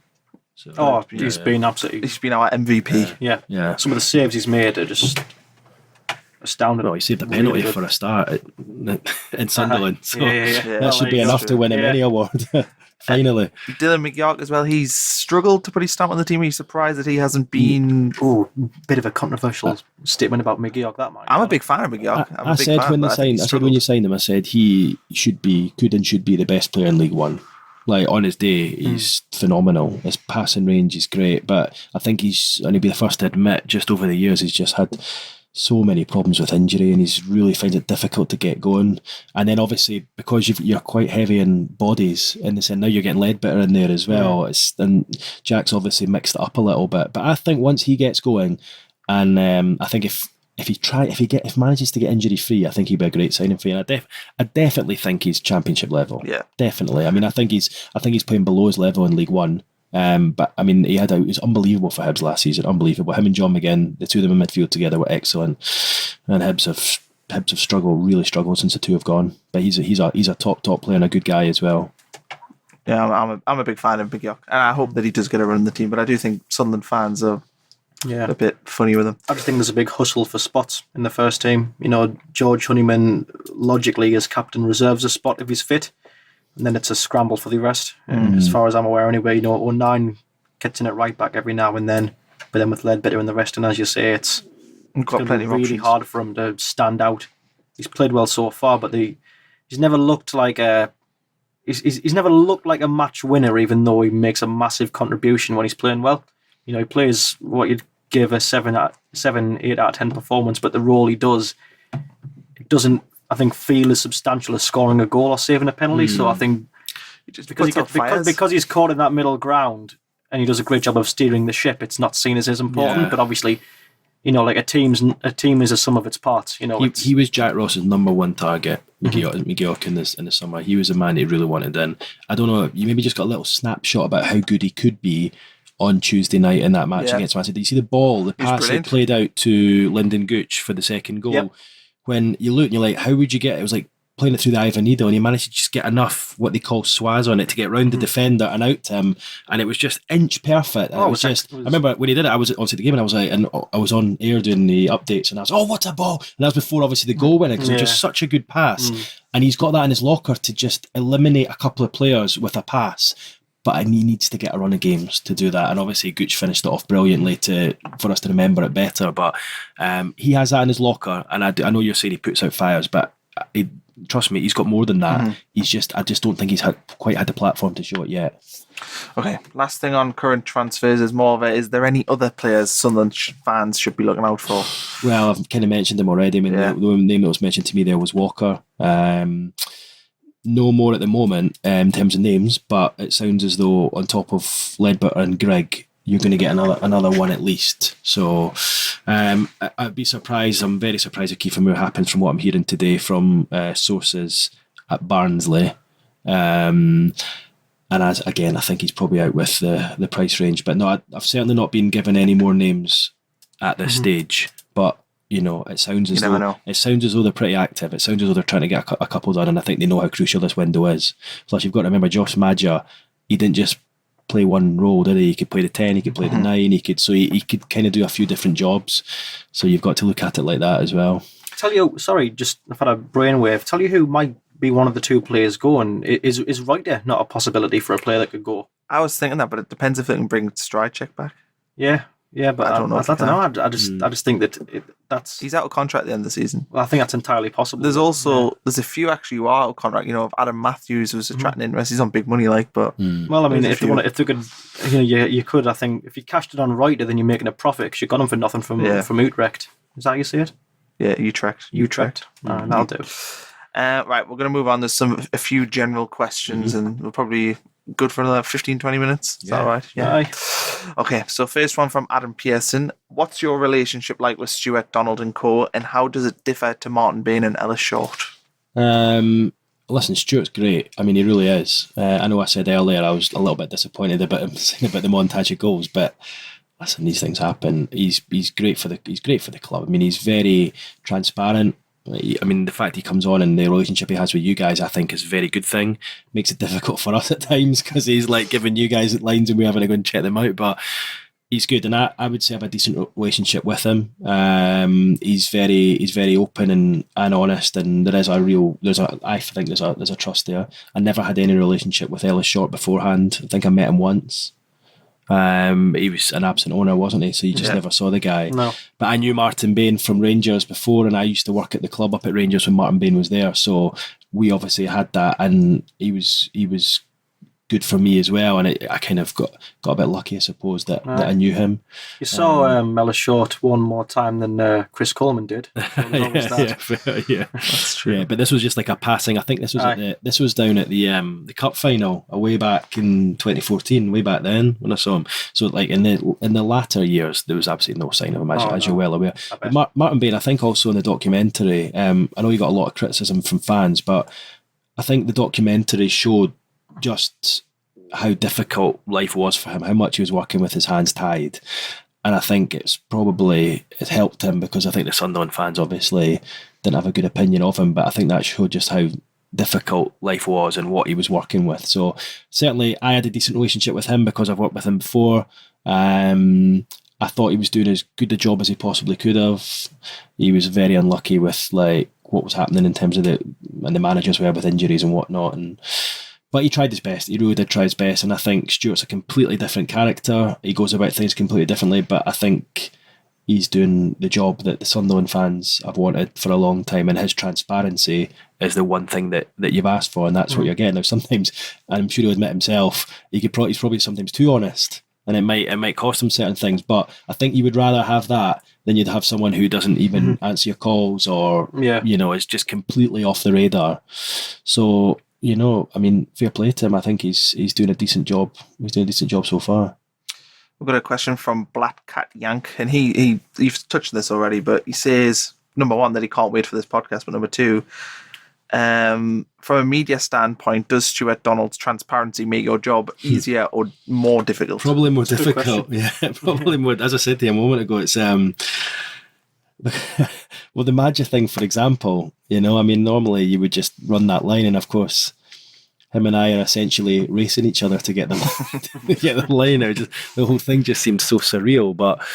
So, he's been absolutely... He's been our MVP. Yeah. Some of the saves he's made are just astounding. Well, he saved a penalty for a start in Sunderland. So that should be enough to win him any award. Finally. Dylan McYork as well. He's struggled to put his stamp on the team. Are you surprised that he hasn't been... Oh, bit of a controversial statement about McGeoch, that might. I'm a big fan of McYork. I said when you signed him, I said he could and should be the best player in League One. Like, on his day, he's phenomenal. His passing range is great, but I think and he'll be the first to admit, just over the years, he's just had so many problems with injury, and he's really finds it difficult to get going. And then obviously, because you're quite heavy in bodies in the sense, now you're getting Ledbetter in there as well. And Jack's obviously mixed it up a little bit. But I think once he gets going, and I think if he manages to get injury free, I think he'd be a great signing for you. And I definitely think he's championship level. Yeah, definitely. I mean, I think he's playing below his level in League One. But I mean, it was unbelievable for Hibs last season. Unbelievable. Him and John McGinn, the two of them in midfield together, were excellent. And Hibs have really struggled since the two have gone. But he's a top player and a good guy as well. Yeah, I'm a big fan of McYork, and I hope that he does get a run in the team. But I do think Sunderland fans are a bit funny with him. I just think there's a big hustle for spots in the first team. You know, George Honeyman logically as captain reserves a spot if he's fit. And then it's a scramble for the rest, as far as I'm aware anyway. You know, 09 gets in it right back every now and then, but then with Ledbetter and the rest, and as you say, it's got plenty of really options. hard for him to stand out. He's played well so far, but he's never looked like he's never looked like a match winner, even though he makes a massive contribution when he's playing well. You know, he plays what you'd give a 8 out of 10 performance, but the role he does, it doesn't, I think, feel as substantial as scoring a goal or saving a penalty. So I think because he's caught in that middle ground and he does a great job of steering the ship, it's not seen as important. Yeah. But obviously, you know, like a team is a sum of its parts. You know, he was Jack Ross's number one target, McGeoch in the summer. He was the man he really wanted. And I don't know, you maybe just got a little snapshot about how good he could be on Tuesday night in that match against Man City. You see the pass he played out to Lyndon Gooch for the second goal. Yep. When you look and you're like, how would you get it? It was like playing it through the Ivan needle, and he managed to just get enough what they call swaz on it to get round the defender and out to him, and it was just inch perfect. I remember when he did it, I was obviously the game, and I was like, and I was on air doing the updates, and I was, what a ball! And that was before obviously the goal winner, because it was just such a good pass, and he's got that in his locker to just eliminate a couple of players with a pass. But he needs to get a run of games to do that. And obviously Gooch finished it off brilliantly for us to remember it better. But he has that in his locker. And I know you're saying he puts out fires, but trust me, he's got more than that. I just don't think he's quite had the platform to show it yet. Okay, last thing on current transfers is more of it. Is there any other players Sunderland fans should be looking out for? Well, I've kind of mentioned them already. I mean, the name that was mentioned to me there was Walker. No more at the moment in terms of names, but it sounds as though on top of Ledbetter and Grigg, you're going to get another one at least. So I'd be surprised. I'm very surprised if Keith Moore happens from what I'm hearing today from sources at Barnsley. And I think he's probably out with the price range. But no, I've certainly not been given any more names at this stage. But you know, it sounds as though they're pretty active. It sounds as though they're trying to get a couple done, and I think they know how crucial this window is. Plus, you've got to remember, Josh Maja, he didn't just play one role, did he? He could play the 10, he could play the 9, he could kind of do a few different jobs. So you've got to look at it like that as well. I've had a brainwave. Tell you who might be one of the two players going. Is Reuter not a possibility for a player that could go? I was thinking that, but it depends if they can bring Strycek back. Yeah, but I don't know. I just think that's he's out of contract at the end of the season. Well, I think that's entirely possible. There's a few actually who are out of contract. You know, if Adam Matthews was attracting interest, he's on big money, but well, I mean, if they could, you could. I think if you cashed it on Reuter, then you're making a profit because you got him for nothing from Utrecht. Is that how you see it? Yeah, Utrecht. That'll do. Right, we're going to move on. There's a few general questions, and we'll probably good for another 15-20 minutes. Is that all right? Yeah. Aye. Okay, so first one from Adam Pearson. What's your relationship like with Stuart, Donald and co, and how does it differ to Martin Bain and Ellis Short? Listen, Stuart's great. I mean, he really is. I know I said earlier I was a little bit disappointed about him saying about the montage of goals, but listen, these things happen. He's great for the club. I mean, he's very transparent. I mean, the fact he comes on and the relationship he has with you guys, I think, is a very good thing. Makes it difficult for us at times because he's like giving you guys lines and we're having to go and check them out. But He's good, and I would say I have a decent relationship with him. He's very open and honest, and I think there's a trust there. I never had any relationship with Ellis Short beforehand. I think I met him once. He was an absent owner, wasn't he? So you just never saw the guy. No. But I knew Martin Bain from Rangers before, and I used to work at the club up at Rangers when Martin Bain was there. So we obviously had that, and he was good for me as well, and I kind of got a bit lucky, I suppose, that I knew him. You saw Ellis Short one more time than Chris Coleman did. Yeah, that's true. Yeah, but this was just like a passing. I think this was this was down at the cup final way back in 2014, way back then when I saw him. So like in the latter years, there was absolutely no sign of him, as you're well aware. But Martin Bain, I think also in the documentary, I know you got a lot of criticism from fans, but I think the documentary showed just how difficult life was for him, how much he was working with his hands tied. And I think it helped him, because I think the Sunderland fans obviously didn't have a good opinion of him, but I think that showed just how difficult life was and what he was working with. So certainly I had a decent relationship with him because I've worked with him before. I thought he was doing as good a job as he possibly could have. He was very unlucky with like what was happening in terms of the managers were with injuries and whatnot, but he tried his best. He really did try his best, and I think Stuart's a completely different character. He goes about things completely differently, but I think he's doing the job that the Sunderland fans have wanted for a long time, and his transparency is the one thing that you've asked for, and that's what you're getting. Now, sometimes, and I'm sure he'll admit himself, he's probably sometimes too honest, and it might cost him certain things, but I think you would rather have that than you'd have someone who doesn't even answer your calls or, is just completely off the radar. So, I mean, fair play to him. I think he's doing a decent job. He's doing a decent job so far. We've got a question from Black Cat Yank, and you've touched on this already, but he says, number one, that he can't wait for this podcast, but number two, from a media standpoint, does Stuart Donald's transparency make your job easier or more difficult? Probably more difficult. Yeah, probably more. As I said to you a moment ago, it's well, the Maja thing, for example, I mean, normally you would just run that line, and of course, him and I are essentially racing each other to get them to get the line out. The whole thing just seemed so surreal, but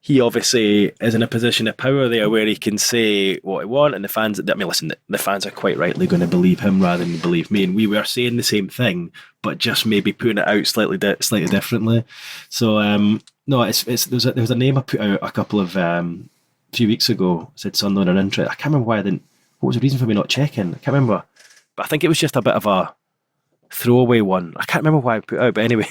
he obviously is in a position of power there where he can say what he wants, and the fans, listen, the fans are quite rightly going to believe him rather than believe me, and we were saying the same thing, but just maybe putting it out slightly differently. So, no, there was a name I put out a couple of few weeks ago, said Sunderland are interested. I can't remember why I didn't. What was the reason for me not checking? I can't remember, but I think it was just a bit of a throwaway one. I can't remember why I put it out, but anyway,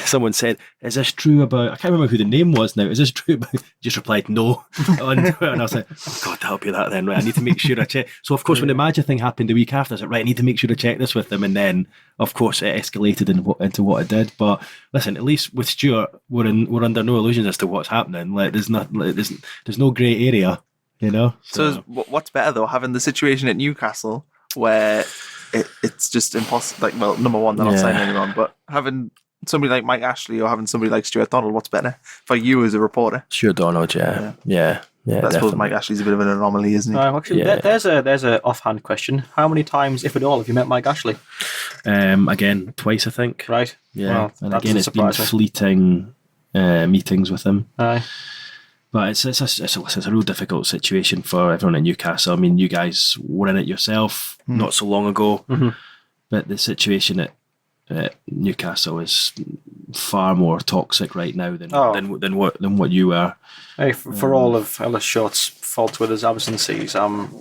someone said, "Is this true about?" I can't remember who the name was now. Is this true about? Just replied no on Twitter, and I was like, "Oh God, that'll be that then." Right, I need to make sure I check. So of course, when the Maja thing happened the week after, I said, "Right, I need to make sure to check this with them," and then of course it escalated into what it did. But listen, at least with Stuart, we're under no illusions as to what's happening. Like there's no grey area, So what's better though, having the situation at Newcastle where it's just impossible. Like, well, number one, they're not signing anyone, but having somebody like Mike Ashley or having somebody like Stuart Donald, what's better for you as a reporter? Stuart Donald, yeah. I suppose Mike Ashley's a bit of an anomaly, isn't he? Actually, there's a offhand question. How many times, if at all, have you met Mike Ashley? Again, twice, I think. Right. Yeah, well, and again, it's been fleeting meetings with him. Aye. But it's a real difficult situation for everyone at Newcastle. I mean, you guys were in it yourself not so long ago, but the situation at Newcastle is far more toxic right now than what you were. Hey, for all of Ellis Short's faults with his absences, I'm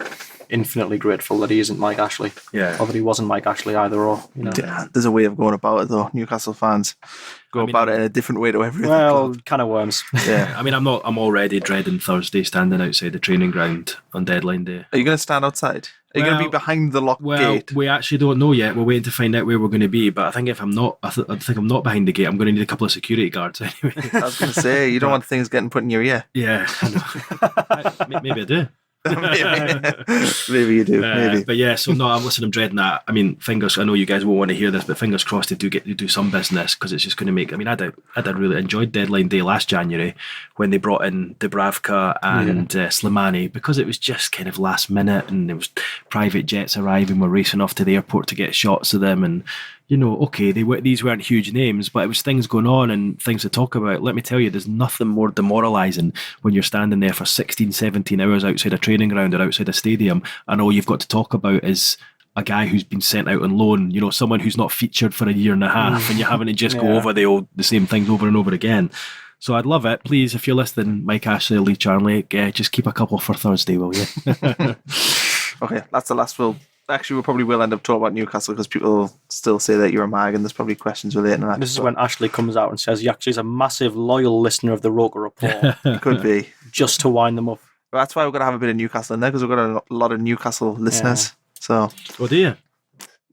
infinitely grateful that he isn't Mike Ashley. Yeah. Or that he wasn't Mike Ashley either, or There's a way of going about it though. Newcastle fans go about it in a different way to everything. Well, kind of worms. Yeah. I mean, I'm already dreading Thursday standing outside the training ground on deadline day. Are you going to stand outside? Are you going to be behind the locked gate? We actually don't know yet. We're waiting to find out where we're going to be. But I think if I'm not, I think I'm not behind the gate. I'm going to need a couple of security guards anyway. I was going to say, you don't want things getting put in your ear. Yeah, I know. Maybe I do. Maybe you do. Maybe. But yeah, so no, I'm dreading that. I mean, I know you guys won't want to hear this, but fingers crossed they do some business, because it's just going to make. I mean, I really enjoyed deadline day last January when they brought in Dubravka and Slimani, because it was just kind of last minute and it was private jets arrive and we're racing off to the airport to get shots of them. And, okay, these weren't huge names, but it was things going on and things to talk about. Let me tell you, there's nothing more demoralising when you're standing there for 16, 17 hours outside a training ground or outside a stadium, and all you've got to talk about is a guy who's been sent out on loan, someone who's not featured for a year and a half, and you're having to just go over the same things over and over again. So I'd love it. Please, if you're listening, Mike Ashley, Lee Charnley, just keep a couple for Thursday, will you? Okay, that's the last. We probably will end up talking about Newcastle because people still say that you're a mag, and there's probably questions relating to that. This is when Ashley comes out and says he actually is a massive loyal listener of the Roker Report. It could be. Just to wind them up. Well, that's why we're going to have a bit of Newcastle in there, because we've got a lot of Newcastle listeners. So, oh dear.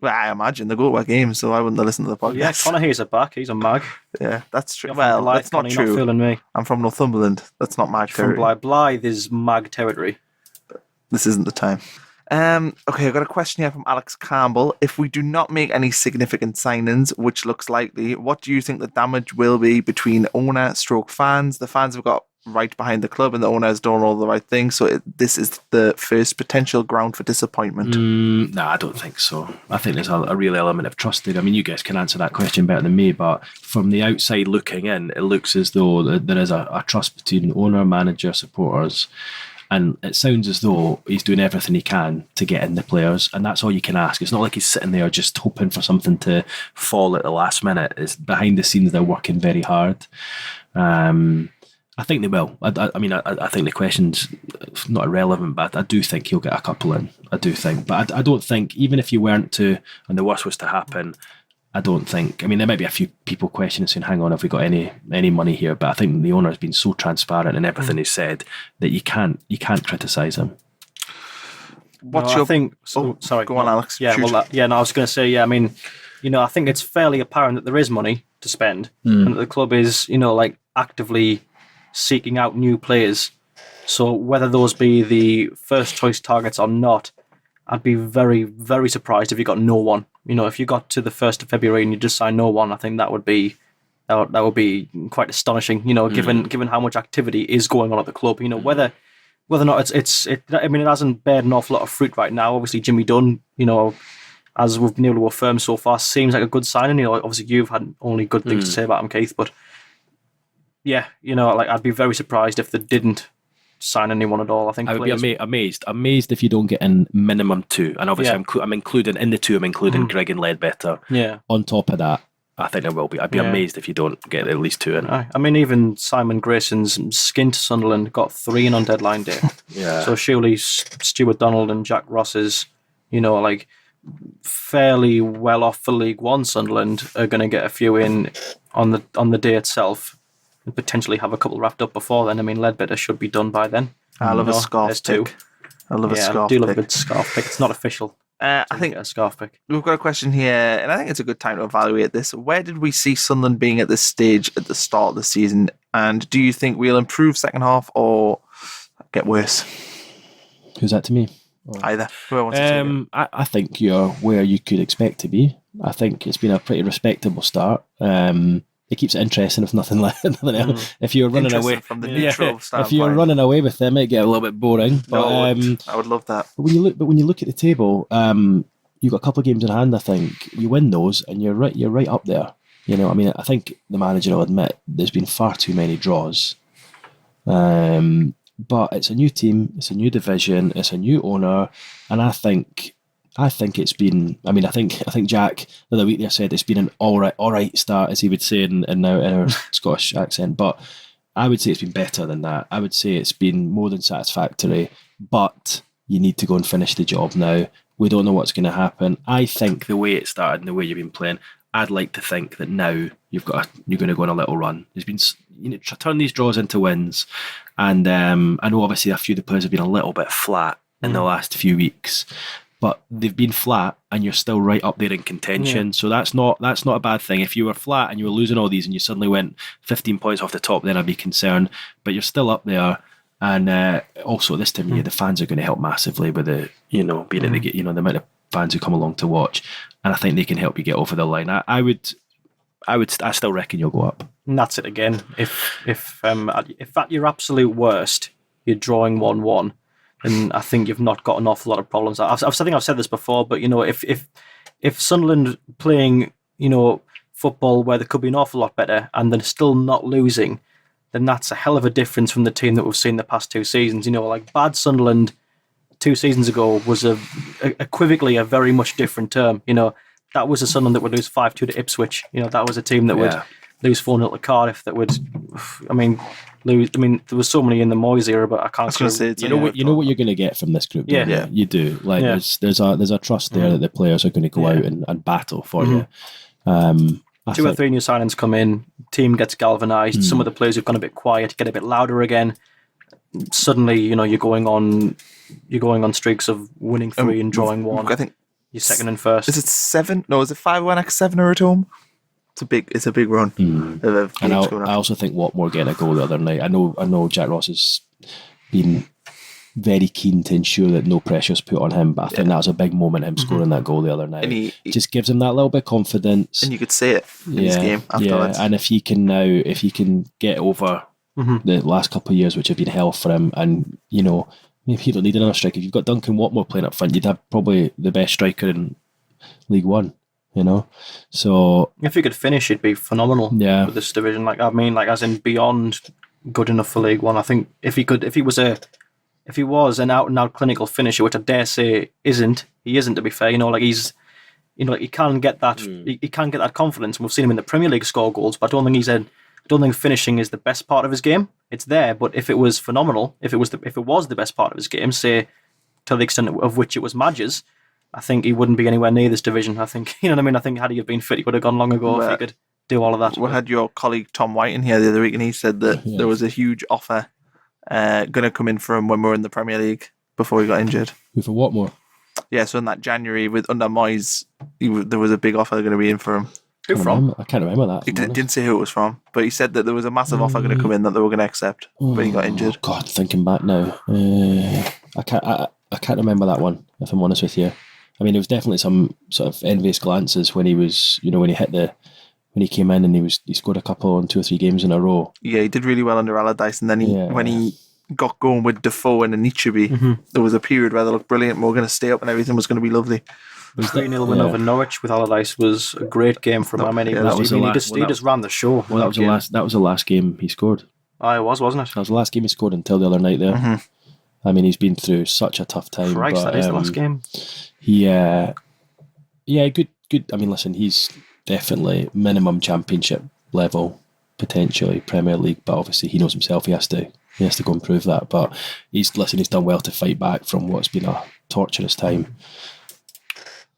Well, I imagine they go to our games, so I wouldn't listen to the podcast. Yeah, Conor Hayes are back. He's a mag. Yeah, that's true. You're Well, Blythe, that's not Conor, true. You're not fooling me. I'm from Northumberland. That's not mag From territory. Blythe is mag territory. This isn't the time. Okay, I've got a question here from Alex Campbell. If we do not make any significant signings, which looks likely, what do you think the damage will be between owner / fans? The fans have got right behind the club and the owner has done all the right things, so this is the first potential ground for disappointment. No, I don't think so. I think there's a real element of trust there. I mean, you guys can answer that question better than me, but from the outside looking in, it looks as though there is a trust between owner, manager, supporters. And it sounds as though he's doing everything he can to get in the players, and that's all you can ask. It's not like he's sitting there just hoping for something to fall at the last minute. It's behind the scenes, they're working very hard. I think they will. I mean, I think the question's not irrelevant, but I do think he'll get a couple in. I do think. But I don't think, even if you weren't to, and the worst was to happen, I don't think. I mean, there might be a few people questioning, saying, "Hang on, have we got any money here?" But I think the owner has been so transparent in everything he's said that you can't criticise him. What's your thing? Sorry, go on, Alex. Yeah, Shoot. I was going to say, I mean, I think it's fairly apparent that there is money to spend, and that the club is, actively seeking out new players. So whether those be the first choice targets or not, I'd be very, very surprised if you got no one. If you got to the 1st of February and you just signed no one, I think that would be quite astonishing. Given how much activity is going on at the club. Whether or not it hasn't bared an awful lot of fruit right now. Obviously, Jimmy Dunn, as we've been able to affirm so far, seems like a good signing. Obviously you've had only good things to say about him, Keith, but yeah, I'd be very surprised if they didn't sign anyone at all. I think I would be amazed if you don't get in minimum 2. And obviously, I'm including in the 2. I'm including Greg and Ledbetter. Yeah. On top of that, I think there will be. I'd be amazed if you don't get at least 2 in. I mean, even Simon Grayson's skint Sunderland got 3 in on deadline day. Yeah. So surely Stuart Donald and Jack Ross's, fairly well off for League One Sunderland are going to get a few in on the day itself. And potentially have a couple wrapped up before then. I mean, Ledbetter should be done by then. I love a scarf there's pick. 2. I love a scarf I do pick. love a good scarf pick. It's not official. I think a scarf pick. we've got a question here, and I think it's a good time to evaluate this. Where did we see Sunderland being at this stage at the start of the season? And do you think we'll improve second half or get worse? Who's that to me? Either. Whoever wants to take it. I think you're where you could expect to be. I think it's been a pretty respectable start. It keeps it interesting if nothing else. If you're running away from the neutral standpoint. if you're running away with them, it might get a little bit boring. But I would love that. But when you look at the table, you've got a couple of games in hand. I think you win those, and you're right up there. I think the manager will admit there's been far too many draws. But it's a new team, it's a new division, it's a new owner, and I think it's been. I mean, I think Jack the other week there said it's been an all right start, as he would say in our Scottish accent. But I would say it's been better than that. I would say it's been more than satisfactory. But you need to go and finish the job now. We don't know what's going to happen. I think the way it started and the way you've been playing, I'd like to think that now you're going to go on a little run. There's been turn these draws into wins, and I know obviously a few of the players have been a little bit flat in the last few weeks. But they've been flat, and you're still right up there in contention. Yeah. So that's not a bad thing. If you were flat and you were losing all these, and you suddenly went 15 points off the top, then I'd be concerned. But you're still up there, and also at this time of year, the fans are going to help massively with the being at the amount of fans who come along to watch, and I think they can help you get over the line. I still reckon you'll go up. And that's it again. If at your absolute worst, you're drawing 1-1. and I think you've not got an awful lot of problems. I think I've said this before, but if Sunderland playing football where they could be an awful lot better and they're still not losing, then that's a hell of a difference from the team that we've seen the past 2 seasons. Like bad Sunderland 2 seasons ago was equivocally a very much different term. That was a Sunderland that would lose 5-2 to Ipswich. That was a team that would lose 4-0 to Cardiff. That would, lose. There was so many in the Moyes era, but I can't. Say you know what you're going to get from this group. Yeah, you do. Like there's a trust there that the players are going to go out and battle for you. 2 or 3 new signings come in, team gets galvanised. Some of the players who've gone a bit quiet get a bit louder again. Suddenly, you're going on streaks of winning 3 and drawing 1. I think you're second and first. Is it 7? No, is it 5-1 next 7 or at home? It's a big run. And I also think Watmore getting a goal the other night. I know Jack Ross has been very keen to ensure that no pressure's put on him, but I think that was a big moment, him scoring that goal the other night. And he just gives him that little bit of confidence. And you could see it in his game afterwards. And if he can get over the last couple of years, which have been hell for him, and maybe you don't need another striker. If you've got Duncan Watmore playing up front, you'd have probably the best striker in League One. So if he could finish, it'd be phenomenal. Yeah. With this division, as in beyond good enough for League One. I think if he was an out and out clinical finisher, which I dare say he isn't to be fair. He's he can get that he can get that confidence. And we've seen him in the Premier League score goals, but I don't think finishing is the best part of his game. It's there, but if it was phenomenal, if it was the best part of his game, say to the extent of which it was Maja's, I think he wouldn't be anywhere near this division. I think, I think had he have been fit, he would have gone long ago if he could do all of that. We had your colleague Tom White in here the other week, and he said that there was a huge offer going to come in for him when we were in the Premier League before he got injured. Who, for Watmore? Yeah, so in that January under Moyes, there was a big offer going to be in for him. Who from? I can't remember that. He didn't say who it was from, but he said that there was a massive offer going to come in that they were going to accept when he got injured. God, thinking back now, I can't remember that one, if I'm honest with you. There was definitely some sort of envious glances when he was, when he came in and he scored a couple in 2 or 3 games in a row. Yeah, he did really well under Allardyce, and then when he got going with Defoe and Anichebe, there was a period where they looked brilliant and we were going to stay up and everything was going to be lovely. The 3-0 win over Norwich with Allardyce was a great game for him. He just ran the show. Well, that was the last game he scored. It was, wasn't it? That was the last game he scored until the other night there. He's been through such a tough time. Christ, that is the last game. Good. Listen, he's definitely minimum championship level, potentially Premier League, but obviously he knows himself. He has to go and prove that. But he's done well to fight back from what's been a torturous time.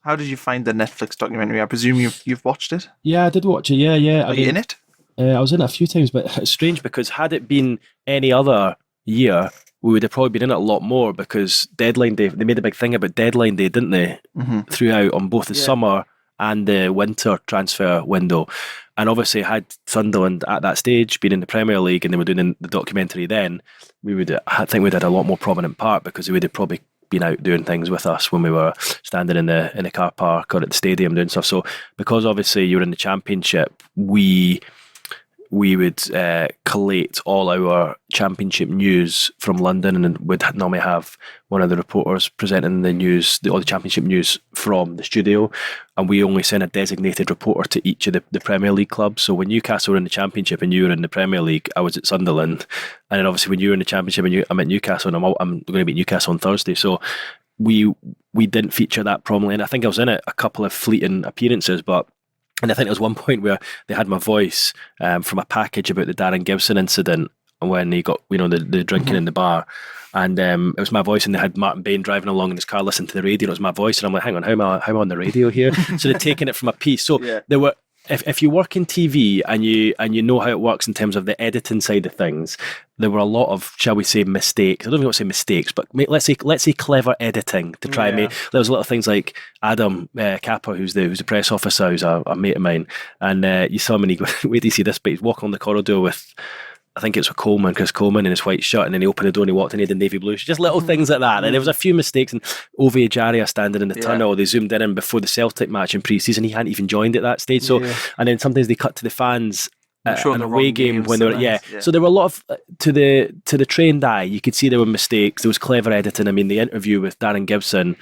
How did you find the Netflix documentary? I presume you've watched it? Yeah, I did watch it. Yeah. Are you in it? I was in it a few times, but it's strange because had it been any other year, we would have probably been in it a lot more because Deadline Day, they made a big thing about Deadline Day, didn't they? Throughout on both the summer and the winter transfer window. And obviously had Sunderland at that stage been in the Premier League and they were doing the documentary then, I think we'd had a lot more prominent part because we would have probably been out doing things with us when we were standing in the car park or at the stadium doing stuff. So because obviously you were in the Championship, we would collate all our Championship news from London and would normally have one of the reporters presenting the news, all the Championship news from the studio, and we only send a designated reporter to each of the Premier League clubs. So when Newcastle were in the Championship and you were in the Premier League, I was at Sunderland, and then obviously when you were in the Championship and I'm at Newcastle, and I'm going to be at Newcastle on Thursday. So we didn't feature that prominently, and I think I was in it a couple of fleeting appearances, and I think there was one point where they had my voice from a package about the Darren Gibson incident when he got, the drinking in the bar. And it was my voice, and they had Martin Bain driving along in his car listening to the radio, and it was my voice. And I'm like, hang on, how am I on the radio here? So they'd taken it from a piece. So there were, if you work in TV and you know how it works in terms of the editing side of things, there were a lot of, shall we say, mistakes. I don't even want to say mistakes, but let's say clever editing to try and make. There was little things like Adam Kappa, who's the press officer, who's a mate of mine, and you saw him and he go, wait till you see this, but he's walking on the corridor with, I think it's with Chris Coleman in his white shirt, and then he opened the door and he walked in, he had the navy blue. Just little things like that. And there was a few mistakes, and Ove Ejaria standing in the tunnel, they zoomed in before the Celtic match in pre-season, he hadn't even joined at that stage. So, and then sometimes they cut to the fans Sure, an the away wrong game games when they were sometimes, So there were a lot of to the trained eye, you could see there were mistakes. There was clever editing. I mean, the interview with Darren Gibson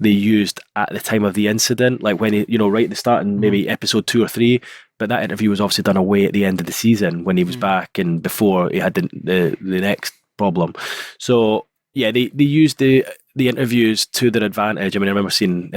they used at the time of the incident, like when he, right at the start in maybe episode 2 or 3. But that interview was obviously done away at the end of the season when he was back and before he had the next problem. So yeah, they used the interviews to their advantage. I mean, I remember seeing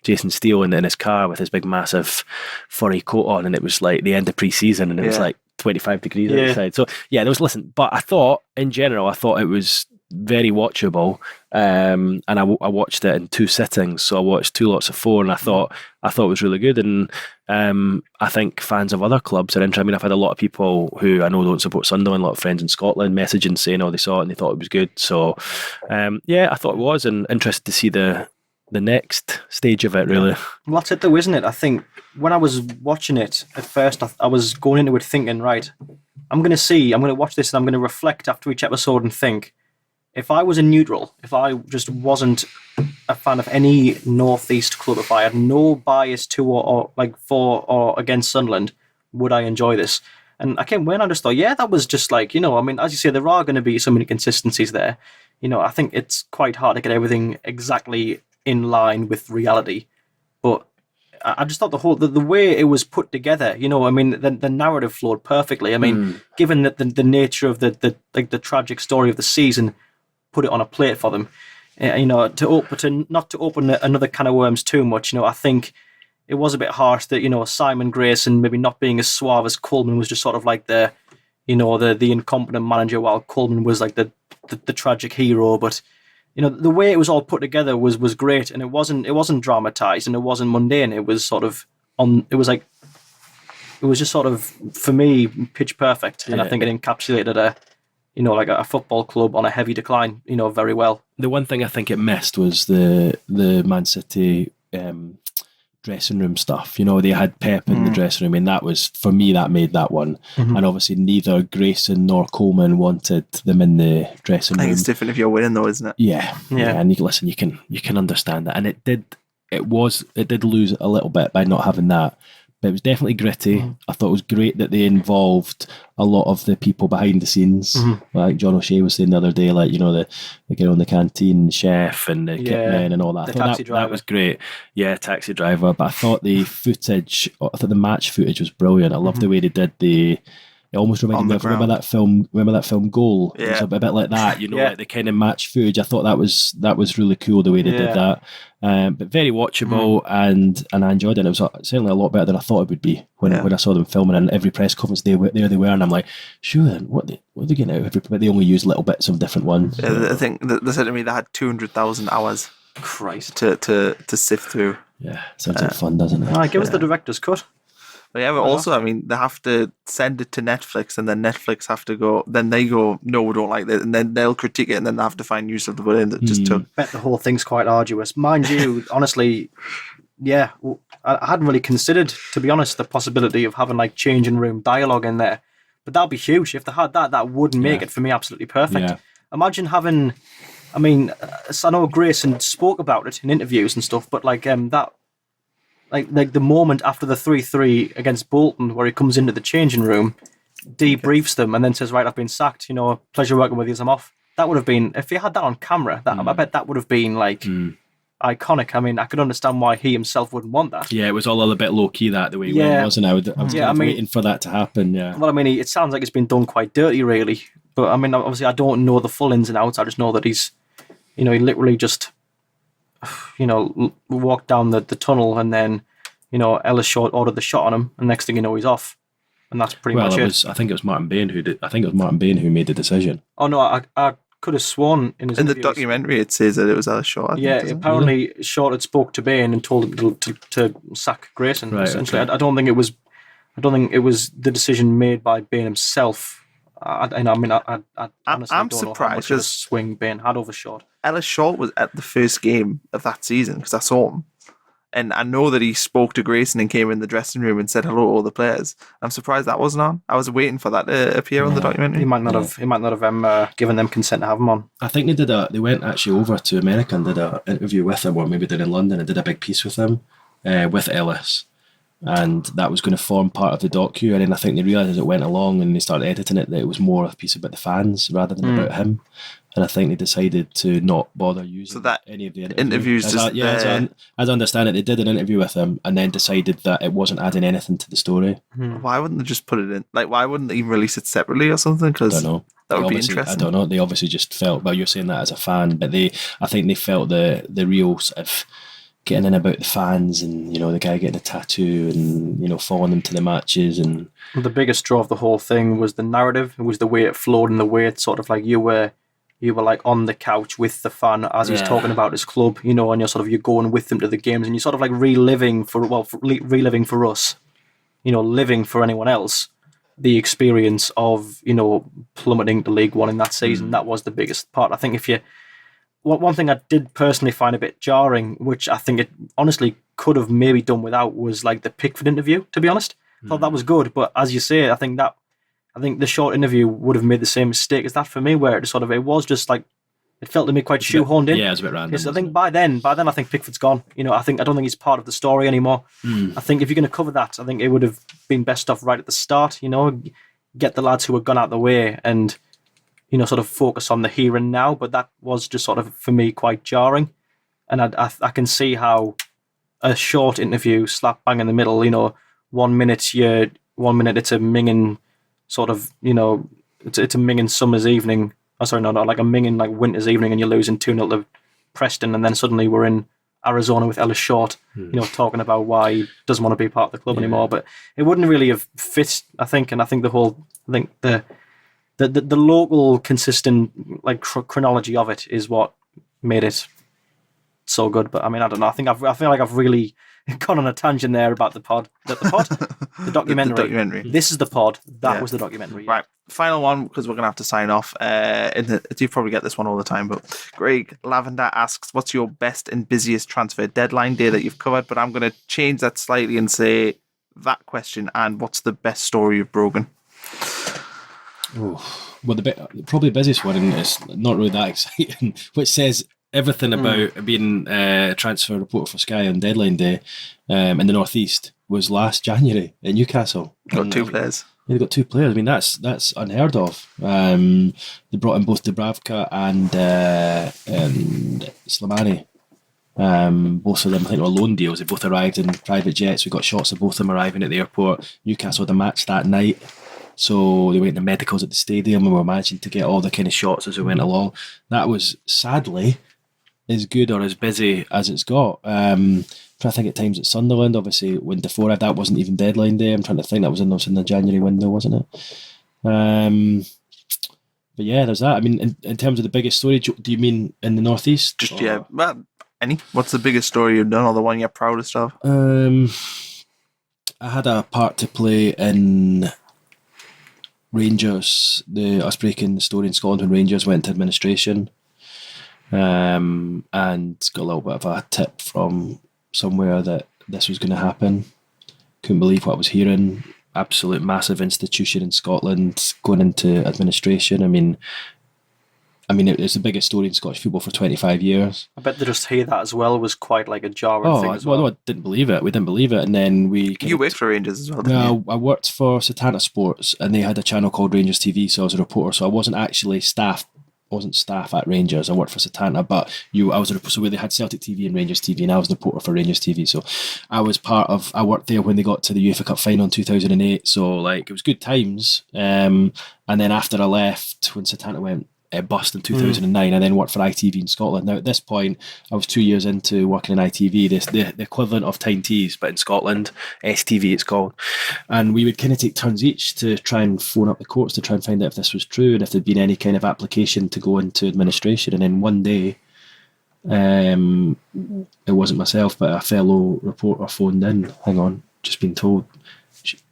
Jason Steele in his car with his big massive furry coat on, and it was like the end of pre-season, and it was like 25 degrees outside. So yeah, there was but I thought in general, it was very watchable, and I watched it in 2 sittings. So I watched 2 lots of 4, and I thought it was really good. And I think fans of other clubs are interested. I mean, I've had a lot of people who I know don't support Sunderland, a lot of friends in Scotland messaging saying, they saw it and they thought it was good. So I thought it was, and interested to see the next stage of it, really. Well, that's it though, isn't it? I think when I was watching it at first, I was going into it thinking, right, I'm going to watch this and I'm going to reflect after each episode and think, if I was a neutral, if I just wasn't a fan of any Northeast club, if I had no bias to or for or against Sunderland, would I enjoy this? And when I just thought, that was just I mean, as you say, there are going to be so many inconsistencies there. I think it's quite hard to get everything exactly in line with reality. But I just thought the way it was put together, I mean, the narrative flowed perfectly. I mean, given that the nature of the tragic story of the season, put it on a plate for them, not to open another can of worms too much. I think it was a bit harsh that Simon Grayson maybe not being as suave as Coleman was just sort of like the incompetent manager, while Coleman was like the tragic hero. But the way it was all put together was great, and it wasn't dramatized and it wasn't mundane. It was sort of it was just sort of, for me, pitch perfect, and I think it encapsulated a football club on a heavy decline, very well. The one thing I think it missed was the Man City dressing room stuff. They had Pep in the dressing room, and that was, for me, that made that one. And obviously neither Grayson nor Coleman wanted them in the dressing room. I think it's different if you're winning though, isn't it? Yeah. And you can understand that. And it did lose a little bit by not having that. But it was definitely gritty. I thought it was great that they involved a lot of the people behind the scenes. Like John O'Shea was saying the other day, the girl in the canteen, the chef and the kitman and all that. I thought that was great. Yeah, taxi driver. But I thought the match footage was brilliant. I love the way they did it almost reminded me of, remember that film Goal? Yeah. It was a bit like that, like the kind of match footage. I thought that was really cool the way they did that. But very watchable, and I enjoyed it. It was certainly a lot better than I thought it would be when I saw them filming. And every press conference they were, and I'm like, sure, what are they getting out of every? But they only used little bits of different ones. Yeah, I think they said to me they had 200,000 hours. Christ. To sift through. Yeah, sounds like fun, doesn't it? Give us the director's cut. But also, I mean, they have to send it to Netflix, and then Netflix have to go. Then they go, no, we don't like that, and then they'll critique it, and then they have to find new stuff to put in that just took. I bet the whole thing's quite arduous, mind you. Honestly, I hadn't really considered, to be honest, the possibility of having changing room dialogue in there. But that'd be huge if they had that. That would make it for me absolutely perfect. Yeah. Imagine having. I mean, I know Grayson spoke about it in interviews and stuff, but that. Like the moment after the 3-3 against Bolton, where he comes into the changing room, debriefs them, and then says, "Right, I've been sacked. Pleasure working with you. I'm off." That would have been, if he had that on camera. I bet that would have been iconic. I mean, I could understand why he himself wouldn't want that. Yeah, it was all a bit low key the way it went, wasn't it? I was waiting for that to happen. Yeah. Well, I mean, it sounds like it's been done quite dirty, really. But I mean, obviously, I don't know the full ins and outs. I just know that he's, he literally just. Walked down the tunnel, and then, Ellis Short ordered the shot on him, and next thing you know, he's off, and that's pretty much it. I think it was Martin Bain who did. I think it was Martin Bain who made the decision. Oh no, I could have sworn in the documentary it says that it was Ellis Short. Apparently Short had spoke to Bain and told him to sack Grayson. Right, essentially, okay. I don't think it was the decision made by Bain himself. I honestly I'm don't surprised know how much of a swing Bain had over Short. Ellis Short was at the first game of that season because I saw him, and I know that he spoke to Grayson and came in the dressing room and said hello to all the players. I'm surprised that wasn't on. I was waiting for that to appear on the documentary. He might not have given them consent to have him on. I think they went actually over to America and did an interview with him, or maybe did in London and did a big piece with him, with Ellis. and that was going to form part of the docu. And then I think they realised as it went along and they started editing it that it was more a piece about the fans rather than about him. And I think they decided to not bother using any of the interviews. As I understand it, they did an interview with him and then decided that it wasn't adding anything to the story. Why wouldn't they just put it in? Like, why wouldn't they release it separately or something? Because I don't know. That would be interesting. I don't know. They obviously just felt, well, you're saying that as a fan, but I think they felt the real sort of getting in about the fans and, the guy getting a tattoo and, following them to the matches. And the biggest draw of the whole thing was the narrative. It was the way it flowed and the way it sort of like you were like on the couch with the fan as he's talking about his club, and you're going with them to the games and you're sort of like reliving for us, living for anyone else, the experience of, plummeting to League One in that season. That was the biggest part. I think one thing I did personally find a bit jarring, which I think it honestly could have maybe done without, was like the Pickford interview, to be honest. I thought that was good, but as you say, I think the short interview would have made the same mistake as that for me, where it was just like, it felt to me quite shoehorned in. Yeah, it was a bit random. I think by then I think Pickford's gone. I don't think he's part of the story anymore. I think if you're going to cover that, I think it would have been best off right at the start. Get the lads who had gone out of the way and sort of focus on the here and now. But that was just sort of for me quite jarring, and I can see how a short interview slap bang in the middle. 1 minute it's a minging sort of it's a minging summer's evening. Oh, sorry, no, like a minging like winter's evening, and you're losing 2-0 to Preston, and then suddenly we're in Arizona with Ellis Short, talking about why he doesn't want to be part of the club anymore. But it wouldn't really have fit, I think, and I think the local consistent like chronology of it is what made it so good. But I mean, I don't know. I feel like I've really gone on a tangent there about the pod. The documentary. The documentary. This is the pod. That was the documentary. Right. Final one, because we're going to have to sign off. You probably get this one all the time, but Greg Lavender asks, what's your best and busiest transfer deadline day that you've covered? But I'm going to change that slightly and say that question, and what's the best story you've broken? Well, probably the busiest one, and it's not really that exciting, which says everything about being a transfer reporter for Sky on deadline day in the Northeast, was last January in Newcastle. Got two players. Yeah, they got two players. I mean, that's unheard of. They brought in both Dubravka and Slimani. Both of them, I think, were loan deals. They both arrived in private jets. We got shots of both of them arriving at the airport. Newcastle had a match that night, so they went to medicals at the stadium and were managing to get all the kind of shots as we went along. That was sadly as good or as busy as it's got. I think at times at Sunderland, obviously when Defoe, that wasn't even deadline day. I'm trying to think, that was in the January window, wasn't it? But yeah, there's that. I mean, in terms of the biggest story, do you mean in the Northeast? Just well, any. What's the biggest story you've done, or the one you're proudest of? I had a part to play in Rangers, us breaking the story in Scotland when Rangers went to administration, and got a little bit of a tip from somewhere that this was going to happen. Couldn't believe what I was hearing. Absolute massive institution in Scotland going into administration. I mean, it's the biggest story in Scottish football for 25 years. I bet to just hear that as well was quite like a jarring thing as well. No, I didn't believe it. We didn't believe it. And then You worked for Rangers as well, didn't you? I worked for Satanta Sports, and they had a channel called Rangers TV, so I was a reporter. So I wasn't actually staff at Rangers. I worked for Satanta, but so they had Celtic TV and Rangers TV, and I was the reporter for Rangers TV. So I worked there when they got to the UEFA Cup final in 2008. So like it was good times. And then after I left, when Satanta went bust in 2009, I then worked for ITV in Scotland. Now at this point, I was 2 years into working in ITV, the equivalent of Tyne Tees, but in Scotland, STV it's called. And we would kind of take turns each to try and phone up the courts to try and find out if this was true and if there'd been any kind of application to go into administration. And then one day, it wasn't myself, but a fellow reporter phoned in. Hang on, just been told.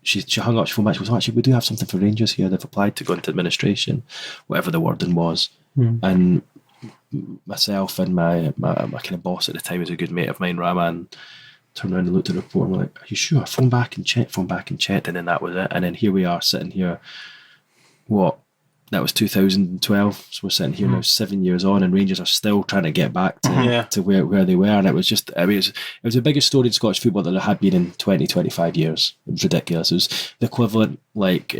She hung up, she phoned back, she goes, actually, we do have something for Rangers here. They've applied to go into administration, whatever the wording was. And myself and my kind of boss at the time was a good mate of mine, Rahman, turned around and looked at the report and we're like, are you sure? Phone back and checked, and then that was it. And then here we are sitting here, that was 2012. So we're sitting here now 7 years on, and Rangers are still trying to get back to where they were. And it was just, I mean, it was the biggest story in Scottish football that there had been in 25 years. It was ridiculous. It was the equivalent, like,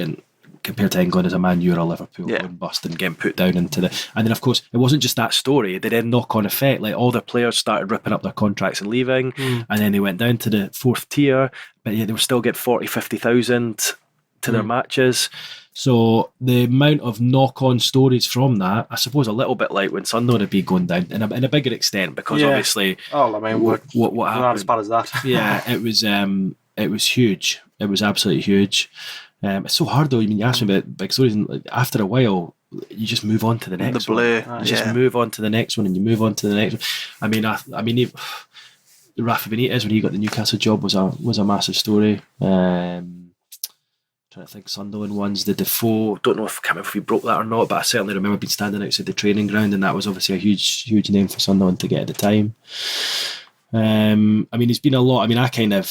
compared to England, as a Man U or a Liverpool going bust and getting put down into the. And then, of course, it wasn't just that story. They then knock-on effect. Like, all the players started ripping up their contracts and leaving, and then they went down to the fourth tier, but they were still getting 40, 50,000 to their matches. So the amount of knock-on stories from that, I suppose, a little bit like when Sunderland had been going down, in a bigger extent, because obviously, I mean, what happened? Not as bad as that. Yeah, it was huge. It was absolutely huge. It's so hard though. I mean, you asked me about big stories, and like, after a while, you just move on to the next The blur. one. You just move on to the next one, and you move on to the next one. I mean, Rafa Benitez, when he got the Newcastle job, was a massive story. Trying to think, Sunderland ones, the Defoe. Don't know if, I can't remember if we broke that or not, but I certainly remember being standing outside the training ground, and that was obviously a huge name for Sunderland to get at the time. I mean, it's been a lot. I mean, I kind of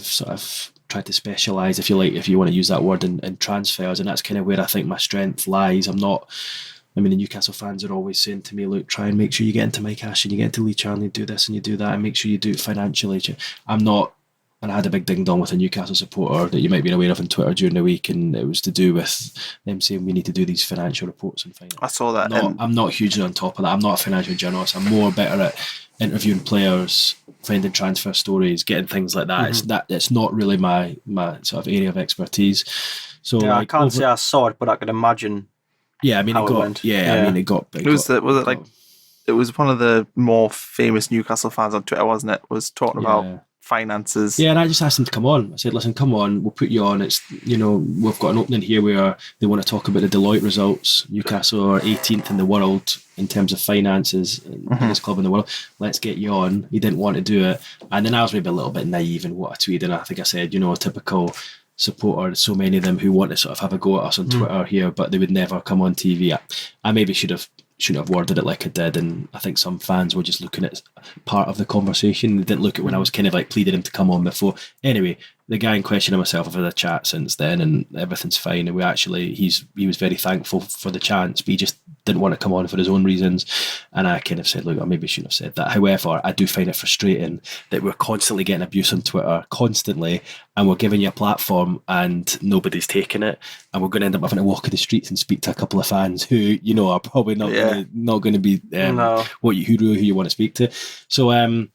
sort of tried to specialise, if you like, if you want to use that word, in transfers, and that's kind of where I think my strength lies. I mean, the Newcastle fans are always saying to me, look, try and make sure you get into Mike Ashley, you get into Lee Charnley, do this and you do that, and make sure you do it financially. I'm not. And I had a big ding dong with a Newcastle supporter that you might be aware of on Twitter during the week, and it was to do with them saying we need to do these financial reports and finance. I saw that. I'm not hugely on top of that. I'm not a financial journalist. I'm more better at interviewing players, finding transfer stories, getting things like that. It's not really my sort of area of expertise. So yeah, I can't say I saw it, but I could imagine. Yeah, I mean, it got. I mean, it got. It was one of the more famous Newcastle fans on Twitter, wasn't it? Was talking about finances. Yeah, and I just asked them to come on. I said, listen, come on, we'll put you on. It's, we've got an opening here where they want to talk about the Deloitte results. Newcastle are 18th in the world in terms of finances, biggest club in the world. Let's get you on. He didn't want to do it. And then I was maybe a little bit naive in what I tweeted. And I think I said, a typical supporter, so many of them who want to sort of have a go at us on Twitter here, but they would never come on TV. I maybe shouldn't have worded it like I did, and I think some fans were just looking at part of the conversation. They didn't look at when I was kind of like pleading him to come on before. Anyway, the guy in question and myself have had a chat since then, and everything's fine. And he was very thankful for the chance, but he just didn't want to come on for his own reasons. And I kind of said, look, I maybe shouldn't have said that. However, I do find it frustrating that we're constantly getting abuse on Twitter, constantly, and we're giving you a platform and nobody's taking it. And we're going to end up having to walk in the streets and speak to a couple of fans who, are probably not going to be who you want to speak to. So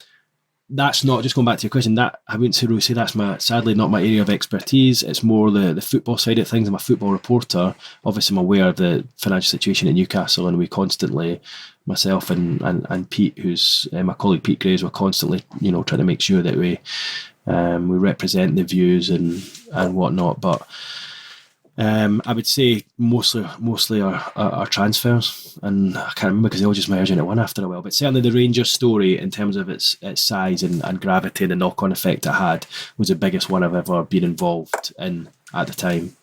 that's not, just going back to your question, that I wouldn't really say that's sadly not my area of expertise. It's more the football side of things. I'm a football reporter. Obviously, I'm aware of the financial situation at Newcastle, and we constantly, myself and Pete, who's my colleague Pete Graves, we're constantly, trying to make sure that we represent the views and whatnot. But I would say mostly are transfers, and I can't remember because they all just merge into one after a while. But certainly the Rangers story, in terms of its size and gravity and the knock-on effect it had, was the biggest one I've ever been involved in at the time.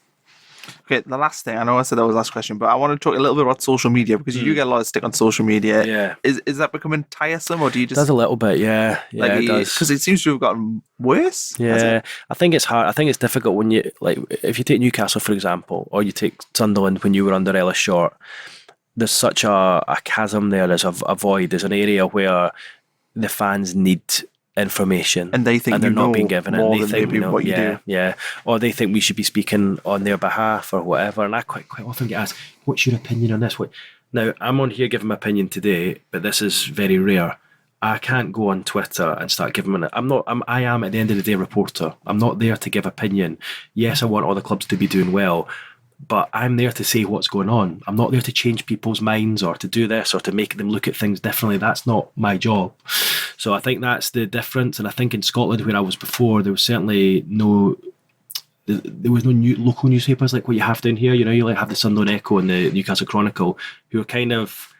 Okay, the last thing, I know I said that was the last question, but I want to talk a little bit about social media, because you do get a lot of stick on social media. Yeah. Is that becoming tiresome, or do you just... It does a little bit, yeah. Yeah, it does. Because it seems to have gotten worse. Yeah, I think it's hard. I think it's difficult when you, like, if you take Newcastle, for example, or you take Sunderland when you were under Ellis Short, there's such a chasm there, there's a void, there's an area where the fans need information, and they think they're not being given it. More they than think maybe what you do. Yeah, or they think we should be speaking on their behalf or whatever. And I quite often get asked, "What's your opinion on this?" Now, I'm on here giving my opinion today, but this is very rare. I can't go on Twitter and start giving it. I am at the end of the day a reporter. I'm not there to give opinion. Yes, I want all the clubs to be doing well, but I'm there to say what's going on. I'm not there to change people's minds or to do this or to make them look at things differently. That's not my job. So I think that's the difference. And I think in Scotland, where I was before, there was certainly no local newspapers like what you have down here. You like have the Sunderland Echo and the Newcastle Chronicle, who are kind of,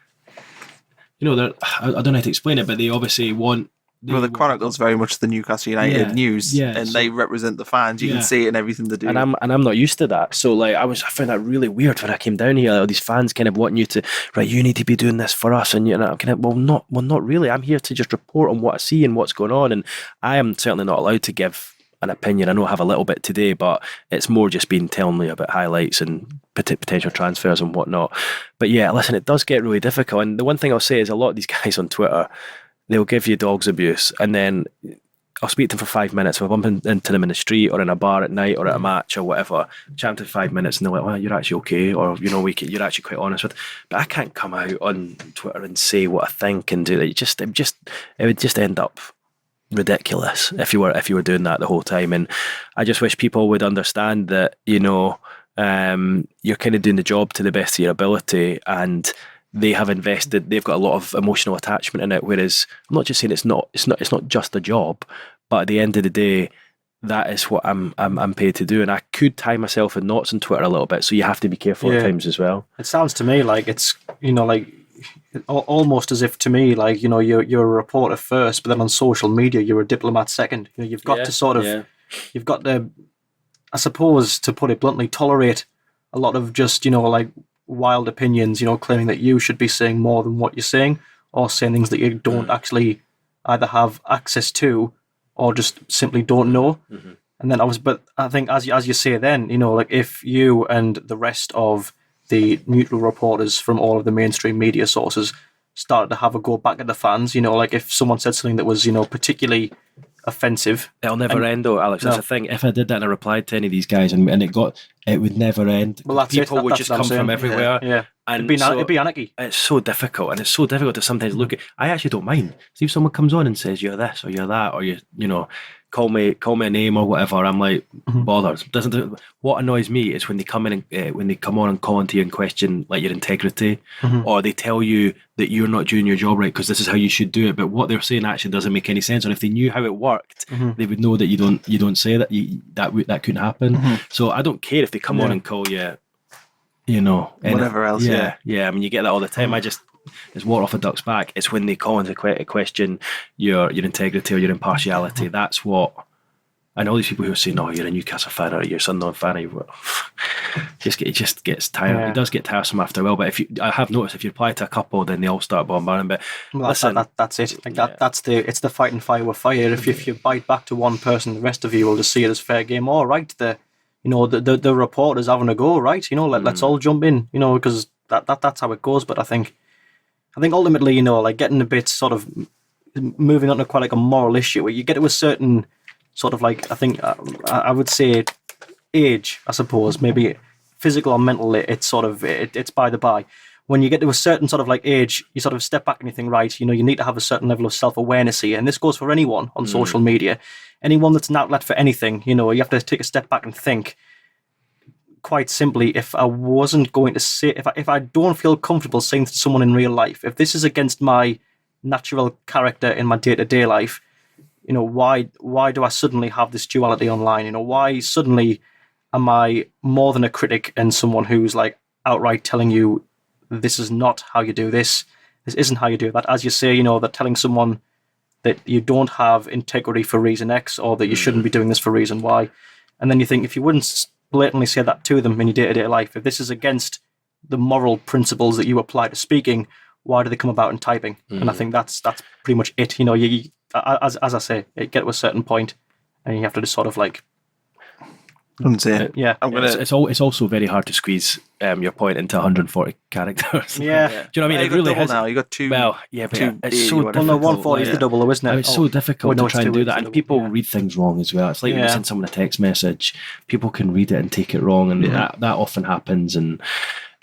I don't know how to explain it, but they obviously want... Well, the Chronicle's very much the Newcastle United news, and they represent the fans. You can see it in everything they do. And I'm not used to that. So like I found that really weird when I came down here. All these fans kind of wanting you to, right, you need to be doing this for us, and I'm kind of, not really. I'm here to just report on what I see and what's going on, and I am certainly not allowed to give an opinion. I know I have a little bit today, but it's more just been telling me about highlights and potential transfers and whatnot. But yeah, listen, it does get really difficult. And the one thing I'll say is a lot of these guys on Twitter, they'll give you dog's abuse, and then I'll speak to them for 5 minutes. If I bump into them in the street or in a bar at night or at a match or whatever, chat to 5 minutes, and they're like, well, you're actually okay, or you're actually quite honest with. But I can't come out on Twitter and say what I think and do that. It would just end up ridiculous if you were doing that the whole time. And I just wish people would understand that, you're kind of doing the job to the best of your ability, and they've got a lot of emotional attachment in it. Whereas I'm not just saying it's not just a job, but at the end of the day, that is what I'm paid to do. And I could tie myself in knots on Twitter a little bit, so you have to be careful at times as well. It sounds to me like it's almost as if, to me, like, you're a reporter first, but then on social media you're a diplomat second. You've got to sort of you've got to, I suppose, to put it bluntly, tolerate a lot of just like wild opinions, claiming that you should be saying more than what you're saying, or saying things that you don't actually either have access to or just simply don't know. Mm-hmm. And then but I think as you say then, like if you and the rest of the neutral reporters from all of the mainstream media sources started to have a go back at the fans, like if someone said something that was, particularly offensive. It'll never end though, Alex. That's the thing. If I did that and I replied to any of these guys and it would never end. Well, that's people it. would just come from everywhere. Yeah. And it'd be anarchy. It's so difficult, and it's so difficult to sometimes look at. I actually don't mind. See if someone comes on and says you're this or you're that, or call me a name or whatever. I'm like, bothered. What annoys me is when they come in and when they come on and call into you and question like your integrity, or they tell you that you're not doing your job right because this is how you should do it, but what they're saying actually doesn't make any sense. And if they knew how it worked, they would know that you don't say that. That couldn't happen. So I don't care if they come on and call you, whatever else. Yeah. I mean, you get that all the time. It's water off a duck's back. It's when they call into question your integrity or your impartiality. That's what. And all these people who are saying, "Oh, you're a Newcastle fan or you're a Sunderland fan," it just gets tiring. Yeah. It does get tiresome after a while. But I have noticed if you reply to a couple, then they all start bombarding. But listen, that's it. Like it's the fighting fire with fire. If you bite back to one person, the rest of you will just see it as fair game. All right, the reporters having a go, right? Let's all jump in, because that's how it goes. But I think ultimately, like getting a bit sort of moving on to quite like a moral issue where you get to a certain sort of like, I think I would say age, I suppose, maybe physical or mental, it's sort of, it's by the by. When you get to a certain sort of like age, you sort of step back and you think, right, you need to have a certain level of self-awareness here. And this goes for anyone on social media. Anyone that's an outlet for anything, you have to take a step back and think, quite simply, if I wasn't going to say, if I don't feel comfortable saying to someone in real life, if this is against my natural character in my day-to-day life, why do I suddenly have this duality online? Why suddenly am I more than a critic and someone who's like outright telling you this is not how you do this isn't how you do that? As you say, that telling someone that you don't have integrity for reason X, or that you shouldn't be doing this for reason Y. And then you think, if you wouldn't blatantly say that to them in your day-to-day life, if this is against the moral principles that you apply to speaking, why do they come about in typing? And I think that's pretty much it. As I say, you get to a certain point and you have to just sort of like, yeah. It's also very hard to squeeze your point into 140 characters. Yeah. Do you know what I mean? It really is. Now you got two. Well, yeah, but it's so difficult. Well, no, 140 is the double, though, isn't it? It's so difficult to try and do that, and people read things wrong as well. It's like when you send someone a text message, people can read it and take it wrong, and that often happens, and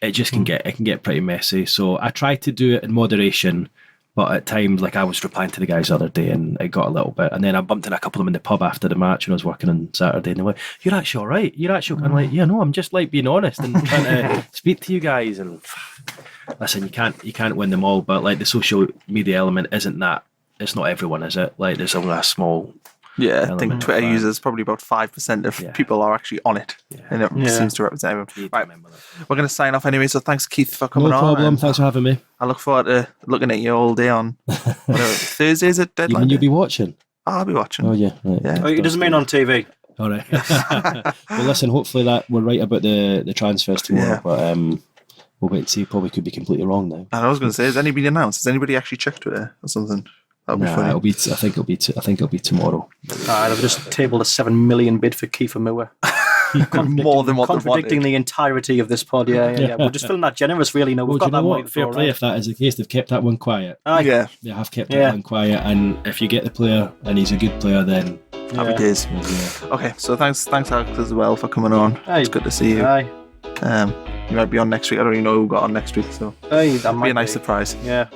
it just can get pretty messy. So I try to do it in moderation. But at times, like I was replying to the guys the other day and it got a little bit, and then I bumped in a couple of them in the pub after the match when I was working on Saturday, and they're like, "You're actually all right. You're actually," I'm like, "Yeah, no, I'm just like being honest and trying to speak to you guys." And listen, you can't win them all, but like the social media element isn't that. It's not everyone, is it? Like there's only a small. Yeah, I think Twitter users, probably about 5% of people are actually on it. And it seems to represent everyone. Right, we're going to sign off anyway, so thanks, Keith, for coming on. No problem, thanks for having me. I look forward to looking at you all day on Thursdays at deadline. You'll be watching? I'll be watching. Oh, yeah. Right. Yeah. It doesn't mean on TV. All right. Well, listen, hopefully that we're right about the transfers tomorrow, but we'll wait and see. Probably could be completely wrong now. And I was going to say, has anybody announced? Has anybody actually checked Twitter or something? That'll be funny. I think it'll be tomorrow. All right, I've just tabled a 7 million bid for Kiefer Moore. More than what they Contradicting wanted. the entirety of this pod. Yeah. We're just feeling that generous, really. No, we've Well, got do you that know money what? to Fair throw play around. if that is the case. They've kept that one quiet. Aye. Yeah. They have kept Yeah. that one quiet, and if you get the player and he's a good player, then Happy days. yeah. Okay, so thanks Alex as well for coming on. Aye. It's good to see you. Aye. You might be on next week. I don't even know who we got on next week, so Aye, that it'll might be a nice surprise. Yeah.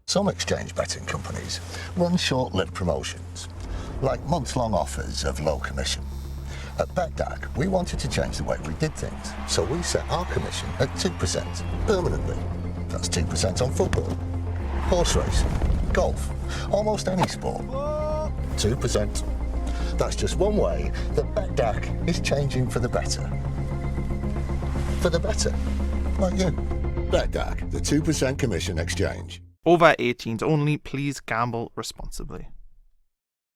Some exchange betting companies run short-lived promotions, like months-long offers of low commission. At BetDAG, we wanted to change the way we did things, so we set our commission at 2% permanently. That's 2% on football, horse racing, golf, almost any sport. 2%. That's just one way that BetDAG is changing for the better. For the better, like you. BetDAG, the 2% commission exchange. Over 18s only. Please gamble responsibly.